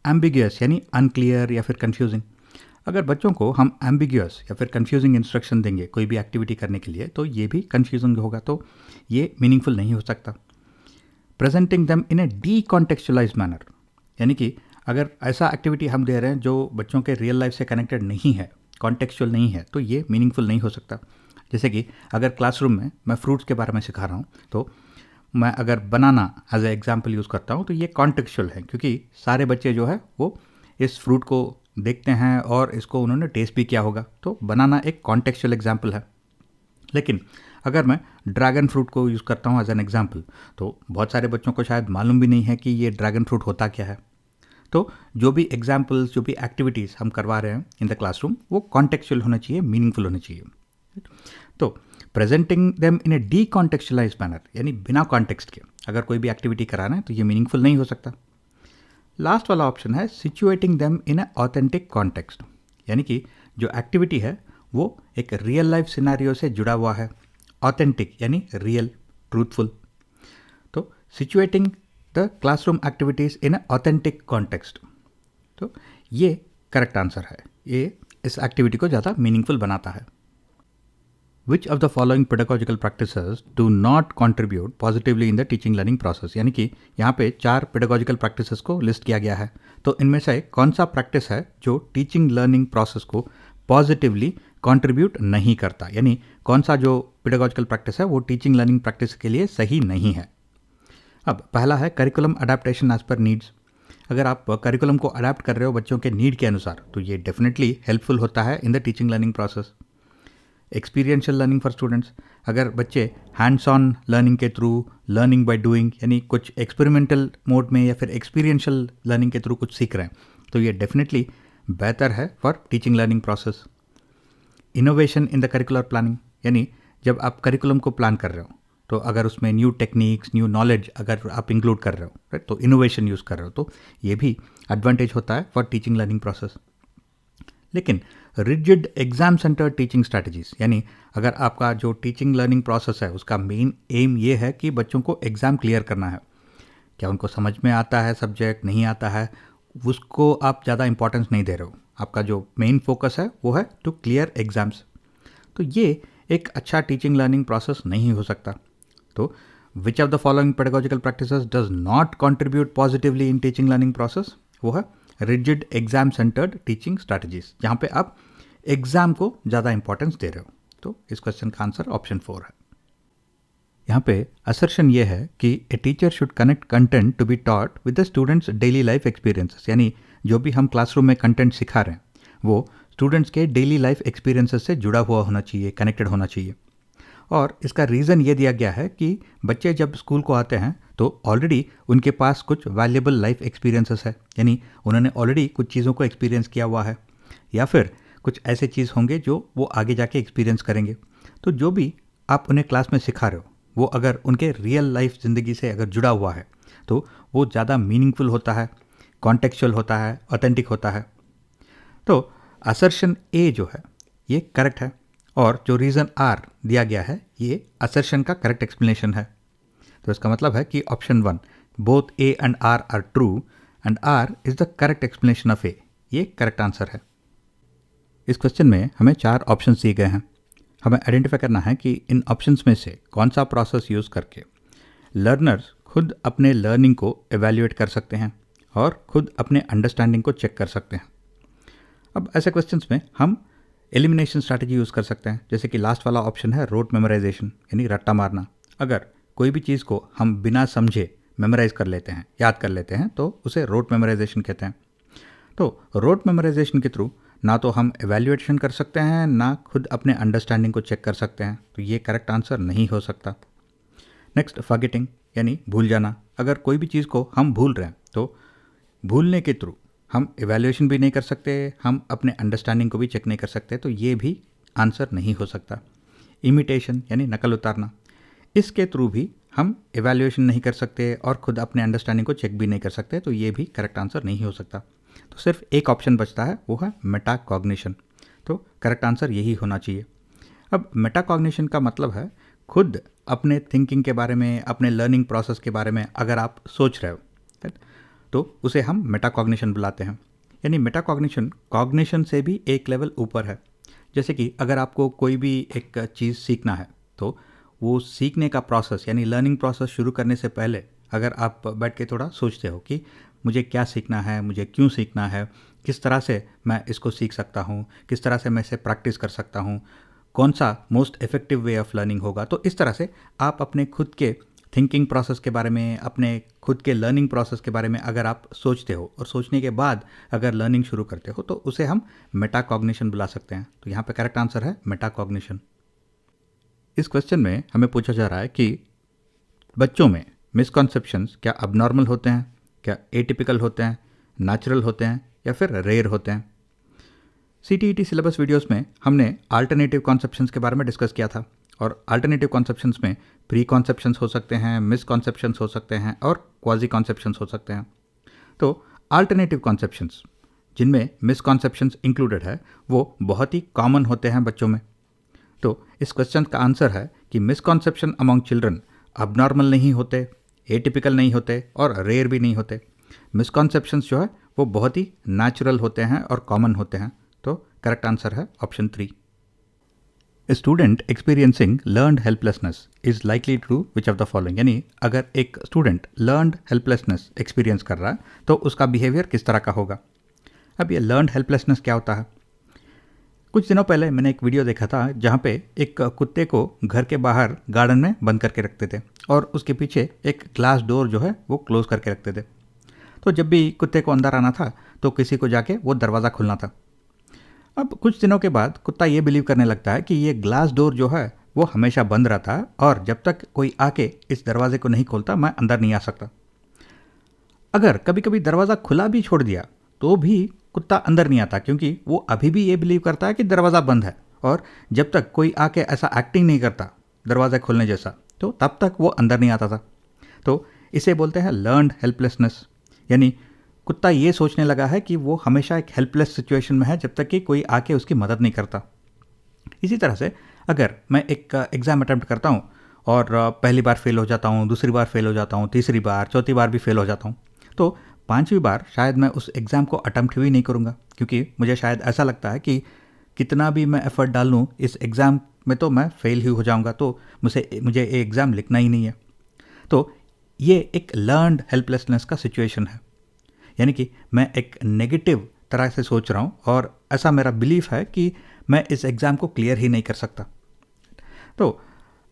S1: ambiguous यानी अनक्लियर या फिर कंफ्यूजिंग। अगर बच्चों को हम एम्बिगुअस या फिर कंफ्यूजिंग इंस्ट्रक्शन देंगे कोई भी एक्टिविटी करने के लिए, तो ये भी कंफ्यूजिंग होगा, तो ये मीनिंगफुल नहीं हो सकता। Presenting them in a decontextualise manner, यानी कि अगर ऐसा एक्टिविटी हम दे रहे हैं जो बच्चों के रियल लाइफ से कनेक्टेड नहीं है, कॉन्टेक्चुअल नहीं है, तो ये मीनिंगफुल नहीं हो सकता। जैसे कि अगर क्लासरूम में मैं फ्रूट्स के बारे में सिखा रहा हूँ, तो मैं अगर बनाना एज ए एग्जाम्पल यूज़ करता हूँ, तो ये कॉन्टेक्चुअल है, क्योंकि सारे बच्चे जो है वो इस फ्रूट को देखते हैं और इसको उन्होंने टेस्ट भी किया होगा, तो बनाना एक कॉन्टेक्चुअल एग्जाम्पल है। लेकिन अगर मैं ड्रैगन फ्रूट को यूज़ करता हूँ एज एन एग्जाम्पल, तो बहुत सारे बच्चों को शायद मालूम भी नहीं है कि ये ड्रैगन फ्रूट होता क्या है। तो जो भी एग्जाम्पल्स, जो भी एक्टिविटीज़ हम करवा रहे हैं इन द क्लासरूम, वो कॉन्टेक्चुअल होना चाहिए, मीनिंगफुल होना चाहिए। तो presenting them in a decontextualise manner, यानी बिना कॉन्टेक्स्ट के अगर कोई भी एक्टिविटी कराना है तो ये मीनिंगफुल नहीं हो सकता। लास्ट वाला ऑप्शन है situating them in A authentic context, यानी कि जो एक्टिविटी है वो एक रियल लाइफ सिनेरियो से जुड़ा हुआ है, ऑथेंटिक यानी रियल, ट्रूथफुल। तो situating the classroom activities in A authentic context, तो ये करेक्ट आंसर है, ये इस एक्टिविटी को ज़्यादा मीनिंगफुल बनाता है। Which of the following pedagogical practices do not contribute positively in the teaching learning process? यानी कि यहाँ पे 4 pedagogical practices को लिस्ट किया गया है, तो इनमें से कौन सा प्रैक्टिस है जो टीचिंग लर्निंग प्रोसेस को पॉजिटिवली कंट्रीब्यूट नहीं करता, यानी कौन सा जो pedagogical प्रैक्टिस है वो टीचिंग लर्निंग प्रैक्टिस के लिए सही नहीं है। अब पहला है curriculum adaptation as per needs. अगर आप करिकुलम को अडेप्ट कर रहे हो बच्चों के नीड के अनुसार, तो ये डेफिनेटली हेल्पफुल होता है in the teaching learning process. Experiential learning for students, अगर बच्चे हैंड्स ऑन लर्निंग के थ्रू, लर्निंग बाय डूइंग, यानी कुछ एक्सपेरिमेंटल मोड में या फिर एक्सपीरियंशियल लर्निंग के थ्रू कुछ सीख रहे हैं, तो ये डेफिनेटली बेहतर है for teaching learning process. Innovation in the curricular planning, यानी जब आप करिकुलम को प्लान कर रहे हो, तो अगर उसमें न्यू टेक्निक्स, न्यू नॉलेज अगर आप इंक्लूड कर रहे हो, राइट, तो इनोवेशन यूज़ कर रहे हो, तो ये भी एडवांटेज होता है फॉर टीचिंग लर्निंग प्रोसेस। लेकिन rigid exam centre teaching strategies, यानी अगर आपका जो टीचिंग लर्निंग प्रोसेस है उसका मेन एम ये है कि बच्चों को एग्ज़ाम क्लियर करना है, क्या उनको समझ में आता है सब्जेक्ट, नहीं आता है, उसको आप ज़्यादा इंपॉर्टेंस नहीं दे रहे हो, आपका जो मेन फोकस है वो है टू क्लियर एग्ज़ाम्स, तो ये एक अच्छा टीचिंग लर्निंग प्रोसेस नहीं हो सकता। तो विच of the following pedagogical practices does not contribute positively in teaching learning process, वो है rigid exam centred teaching strategies, जहाँ पे आप एग्जाम को ज़्यादा इंपॉर्टेंस दे रहे हो। तो इस क्वेश्चन का आंसर ऑप्शन 4 है। यहाँ पे असर्शन ये है कि a teacher should connect content to be taught with the students daily life experiences, यानी जो भी हम क्लासरूम में कंटेंट सिखा रहे हैं वो स्टूडेंट्स के डेली लाइफ एक्सपीरियंसेस से जुड़ा हुआ होना चाहिए, कनेक्टेड होना चाहिए। और इसका रीज़न ये दिया गया है कि बच्चे जब स्कूल को आते हैं तो ऑलरेडी उनके पास कुछ वैल्यूएबल लाइफ एक्सपीरियंसेस है, यानी उन्होंने ऑलरेडी कुछ चीज़ों को एक्सपीरियंस किया हुआ है, या फिर कुछ ऐसे चीज़ होंगे जो वो आगे जाके एक्सपीरियंस करेंगे। तो जो भी आप उन्हें क्लास में सिखा रहे हो वो अगर उनके रियल लाइफ ज़िंदगी से अगर जुड़ा हुआ है तो वो ज़्यादा मीनिंगफुल होता है, कॉन्टेक्चुअल होता है, ऑथेंटिक होता है। तो असर्शन ए जो है ये करेक्ट है, और जो रीज़न आर दिया गया है ये असर्शन का करेक्ट एक्सप्लेनेशन है। तो इसका मतलब है कि option 1 both A and R are true and R is the correct explanation of A, ये करेक्ट आंसर है। इस क्वेश्चन में हमें 4 ऑप्शंस दिए गए हैं, हमें आइडेंटिफाई करना है कि इन ऑप्शंस में से कौन सा प्रोसेस यूज़ करके लर्नर्स खुद अपने लर्निंग को एवेल्युएट कर सकते हैं और खुद अपने अंडरस्टैंडिंग को चेक कर सकते हैं। अब ऐसे क्वेश्चंस में हम एलिमिनेशन स्ट्रैटेजी यूज़ कर सकते हैं, जैसे कि लास्ट वाला ऑप्शन है रोट मेमोराइजेशन यानी रट्टा मारना। अगर कोई भी चीज़ को हम बिना समझे मेमोराइज कर लेते हैं, याद कर लेते हैं, तो उसे रोट मेमोराइजेशन कहते हैं। तो रोट मेमोराइजेशन के थ्रू ना तो हम एवेल्युएशन कर सकते हैं, ना खुद अपने अंडरस्टैंडिंग को चेक कर सकते हैं, तो ये करेक्ट आंसर नहीं हो सकता। नेक्स्ट, फॉरगेटिंग यानी भूल जाना। अगर कोई भी चीज़ को हम भूल रहे हैं तो भूलने के थ्रू हम एवेल्युएशन भी नहीं कर सकते, हम अपने अंडरस्टैंडिंग को भी चेक नहीं कर सकते, तो ये भी आंसर नहीं हो सकता। इमिटेशन यानी नकल उतारना, इसके थ्रू भी हम एवेल्युएशन नहीं कर सकते और खुद अपने अंडरस्टैंडिंग को चेक भी नहीं कर सकते, तो ये भी करेक्ट आंसर नहीं हो सकता। तो सिर्फ एक ऑप्शन बचता है, वो है मेटाकॉग्निशन। तो करेक्ट आंसर यही होना चाहिए। अब मेटाकॉग्निशन का मतलब है खुद अपने थिंकिंग के बारे में, अपने लर्निंग प्रोसेस के बारे में अगर आप सोच रहे हो तो उसे हम मेटाकॉग्निशन बुलाते हैं। यानी मेटाकॉग्निशन कॉग्निशन से भी एक लेवल ऊपर है। जैसे कि अगर आपको कोई भी एक चीज़ सीखना है तो वो सीखने का प्रोसेस यानी लर्निंग प्रोसेस शुरू करने से पहले अगर आप बैठ के थोड़ा सोचते हो कि मुझे क्या सीखना है, मुझे क्यों सीखना है, किस तरह से मैं इसको सीख सकता हूँ, किस तरह से मैं इसे प्रैक्टिस कर सकता हूँ, कौन सा most effective way of learning होगा, तो इस तरह से आप अपने खुद के थिंकिंग प्रोसेस के बारे में, अपने खुद के लर्निंग प्रोसेस के बारे में अगर आप सोचते हो और सोचने के बाद अगर लर्निंग शुरू करते हो तो उसे हम मेटाकॉग्निशन बुला सकते हैं। तो यहाँ पे करेक्ट आंसर है मेटाकॉग्निशन। इस क्वेश्चन में हमें पूछा जा रहा है कि बच्चों में मिसकॉन्सेप्शंस क्या अबनॉर्मल होते हैं, क्या एटिपिकल होते हैं, नेचुरल होते हैं या फिर रेयर होते हैं। CTET सिलेबस वीडियोस में हमने अल्टरनेटिव कॉन्सेप्शंस के बारे में डिस्कस किया था और अल्टरनेटिव कॉन्सेप्शंस में प्री कॉन्सेप्शंस हो सकते हैं, मिसकॉन्सेप्शंस हो सकते हैं और क्वाजी कॉन्सेप्शंस हो सकते हैं। तो अल्टरनेटिव कॉन्सेप्शंस जिनमें मिसकॉन्सेप्शंस इंक्लूडेड है वो बहुत ही कॉमन होते हैं बच्चों में। तो इस क्वेश्चन का आंसर है कि मिसकॉन्सेप्शन अमॉन्ग चिल्ड्रन अबनॉर्मल नहीं होते, एटिपिकल नहीं होते और रेयर भी नहीं होते। मिसकॉन्सेप्शंस जो है वो बहुत ही नेचुरल होते हैं और कॉमन होते हैं। तो करेक्ट आंसर है option 3। A student experiencing learned helplessness is likely to do which of the following। यानी अगर एक स्टूडेंट learned helplessness एक्सपीरियंस कर रहा है तो उसका बिहेवियर किस तरह का होगा। अब ये learned helplessness क्या होता है। कुछ दिनों पहले मैंने एक वीडियो देखा था जहाँ पे एक कुत्ते को घर के बाहर गार्डन में बंद करके रखते थे और उसके पीछे एक ग्लास डोर जो है वो क्लोज करके रखते थे। तो जब भी कुत्ते को अंदर आना था तो किसी को जाके वो दरवाज़ा खोलना था। अब कुछ दिनों के बाद कुत्ता ये बिलीव करने लगता है कि ये ग्लास डोर जो है वो हमेशा बंद रहता है और जब तक कोई आके इस दरवाजे को नहीं खोलता मैं अंदर नहीं आ सकता। अगर कभी कभी दरवाज़ा खुला भी छोड़ दिया तो भी कुत्ता अंदर नहीं आता, क्योंकि वो अभी भी ये बिलीव करता है कि दरवाज़ा बंद है और जब तक कोई आके ऐसा एक्टिंग नहीं करता दरवाज़ा खोलने जैसा तो तब तक वो अंदर नहीं आता था। तो इसे बोलते हैं लर्न्ड हेल्पलेसनेस। यानी कुत्ता ये सोचने लगा है कि वो हमेशा एक हेल्पलेस सिचुएशन में है जब तक कि कोई आके उसकी मदद नहीं करता। इसी तरह से अगर मैं एक एग्ज़ाम अटेम्प्ट करता हूँ और पहली बार फेल हो जाता हूँ, दूसरी बार फेल हो जाता हूँ, तीसरी बार, चौथी बार भी फेल हो जाता हूँ, तो पांचवी बार शायद मैं उस एग्ज़ाम को अटेम्प्ट भी नहीं करूँगा, क्योंकि मुझे शायद ऐसा लगता है कि कितना भी मैं एफर्ट डाल लूँ इस एग्ज़ाम में तो मैं फेल ही हो जाऊँगा, तो मुझे ये एग्ज़ाम लिखना ही नहीं है। तो ये एक लर्न्ड हेल्पलेसनेस का सिचुएशन है। यानी कि मैं एक नेगेटिव तरह से सोच रहा हूँ और ऐसा मेरा बिलीफ है कि मैं इस एग्ज़ाम को क्लियर ही नहीं कर सकता। तो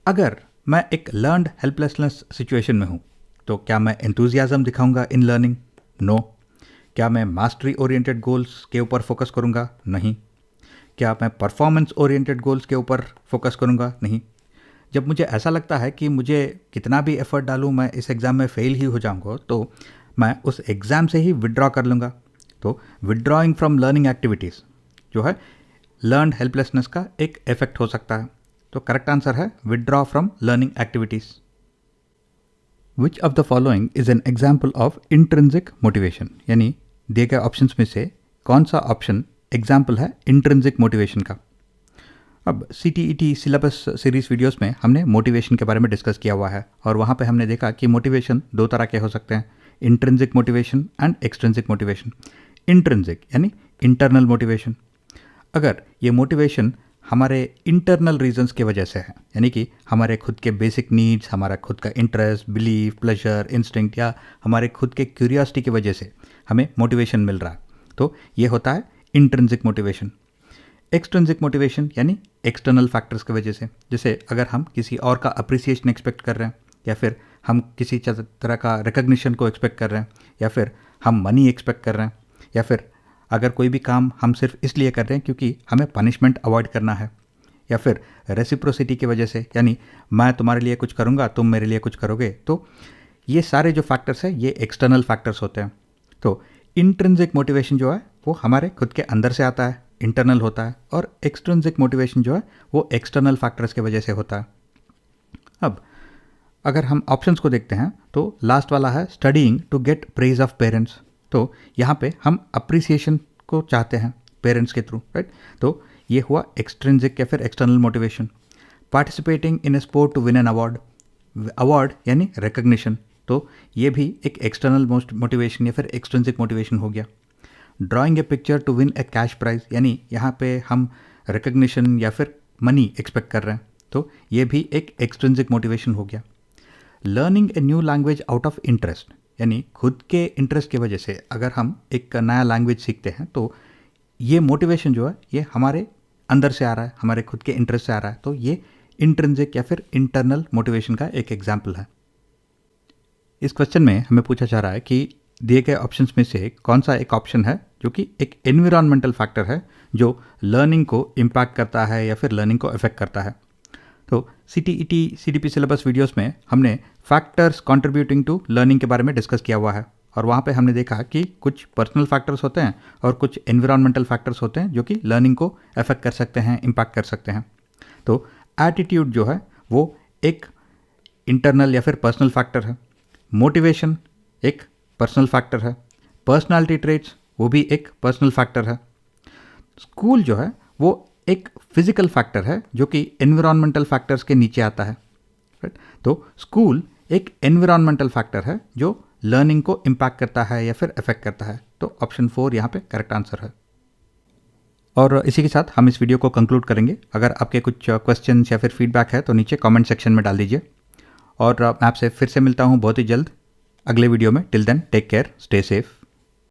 S1: अगर मैं एक लर्न्ड हेल्पलेसनेस सिचुएशन में हूँ तो क्या मैं एंथुजियाज्म दिखाऊंगा इन लर्निंग? नो। क्या मैं मास्टरी ओरिएंटेड गोल्स के ऊपर फोकस करूँगा? नहीं। क्या मैं परफॉर्मेंस ओरिएंटेड गोल्स के ऊपर फोकस करूँगा? नहीं। जब मुझे ऐसा लगता है कि मुझे कितना भी एफर्ट डालूँ मैं इस एग्ज़ाम में फ़ेल ही हो जाऊँगा तो मैं उस एग्ज़ाम से ही विड्रॉ कर लूँगा। तो विड्रॉइंग फ्रॉम लर्निंग एक्टिविटीज़ जो है लर्न्ड हेल्पलेसनेस का एक इफेक्ट हो सकता है। तो करेक्ट आंसर है withdraw from learning activities. Which of the following is an example of intrinsic motivation. यानी दिए गए ऑप्शंस में से कौन सा ऑप्शन एग्जाम्पल है इंट्रिंसिक मोटिवेशन का। अब CTET सिलेबस सीरीज़ वीडियोस में हमने मोटिवेशन के बारे में डिस्कस किया हुआ है और वहाँ पे हमने देखा कि मोटिवेशन दो तरह के हो सकते हैं, intrinsic motivation and extrinsic motivation. Intrinsic यानी इंटरनल मोटिवेशन। अगर ये मोटिवेशन हमारे इंटरनल रीजंस की वजह से है, यानी कि हमारे खुद के बेसिक नीड्स, हमारा खुद का इंटरेस्ट, बिलीफ, प्लेजर, इंस्टिंक्ट या हमारे खुद के क्यूरियोसिटी की वजह से हमें मोटिवेशन मिल रहा है, तो ये होता है इंट्रिंसिक मोटिवेशन। एक्सट्रिंसिक मोटिवेशन यानी एक्सटर्नल फैक्टर्स की वजह से, जैसे अगर हम किसी और का अप्रिसिएशन एक्सपेक्ट कर रहे हैं, या फिर हम किसी तरह का रिकग्निशन को एक्सपेक्ट कर रहे हैं, या फिर हम मनी एक्सपेक्ट कर रहे हैं, या फिर अगर कोई भी काम हम सिर्फ इसलिए कर रहे हैं क्योंकि हमें पनिशमेंट अवॉइड करना है, या फिर रेसिप्रोसिटी की वजह से, यानी मैं तुम्हारे लिए कुछ करूँगा तुम मेरे लिए कुछ करोगे। तो ये सारे जो फैक्टर्स हैं ये एक्सटर्नल फैक्टर्स होते हैं। तो इंट्रिंसिक मोटिवेशन जो है वो हमारे खुद के अंदर से आता है, इंटरनल होता है, और एक्सट्रिंसिक मोटिवेशन जो है वो एक्सटर्नल फैक्टर्स की वजह से होता है। अब अगर हम ऑप्शंस को देखते हैं तो लास्ट वाला है studying to get praise of parents. तो यहाँ पे हम अप्रिसिएशन को चाहते हैं पेरेंट्स के थ्रू, राइट। तो ये हुआ एक्सट्रिंसिक या फिर external motivation. Participating in a sport to win an award, award यानी रिकग्निशन, तो ये भी एक एक्सटर्नल मोटिवेशन या फिर एक्सट्रिंसिक मोटिवेशन हो गया। Drawing a picture to win a cash prize, यानी यहाँ पे हम रिकग्निशन या फिर मनी एक्सपेक्ट कर रहे हैं, तो ये भी एक एक्सट्रिंसिक मोटिवेशन हो गया। Learning a new language out of interest, यानी खुद के इंटरेस्ट की वजह से अगर हम एक नया लैंग्वेज सीखते हैं तो ये मोटिवेशन जो है ये हमारे अंदर से आ रहा है, हमारे खुद के इंटरेस्ट से आ रहा है, तो ये इंट्रिंसिक या फिर इंटरनल मोटिवेशन का एक एग्जाम्पल है। इस क्वेश्चन में हमें पूछा जा रहा है कि दिए गए ऑप्शंस में से कौन सा एक ऑप्शन है जो कि एक एनवायरमेंटल फैक्टर है जो लर्निंग को इम्पैक्ट करता है या फिर लर्निंग को अफेक्ट करता है। तो CTET CDP सिलेबस वीडियोस में हमने फैक्टर्स कंट्रीब्यूटिंग टू लर्निंग के बारे में डिस्कस किया हुआ है, और वहाँ पे हमने देखा कि कुछ पर्सनल फैक्टर्स होते हैं और कुछ एनवायरमेंटल फैक्टर्स होते हैं जो कि लर्निंग को अफेक्ट कर सकते हैं, इम्पैक्ट कर सकते हैं। तो एटीट्यूड जो है वो एक इंटरनल या फिर पर्सनल फैक्टर है, मोटिवेशन एक पर्सनल फैक्टर है, पर्सनालिटी ट्रेट्स वो भी एक पर्सनल फैक्टर है, स्कूल जो है वो एक फिजिकल फैक्टर है जो कि एनवायरमेंटल फैक्टर्स के नीचे आता है, राइट। तो स्कूल एक एनवायरमेंटल फैक्टर है जो लर्निंग को इम्पैक्ट करता है या फिर अफेक्ट करता है। तो ऑप्शन 4 यहाँ पे करेक्ट आंसर है। और इसी के साथ हम इस वीडियो को कंक्लूड करेंगे। अगर आपके कुछ क्वेश्चंस या फिर फीडबैक है तो नीचे कमेंट सेक्शन में डाल दीजिए, और मैं आपसे फिर से मिलता हूँ बहुत ही जल्द अगले वीडियो में। Till then take care, stay safe.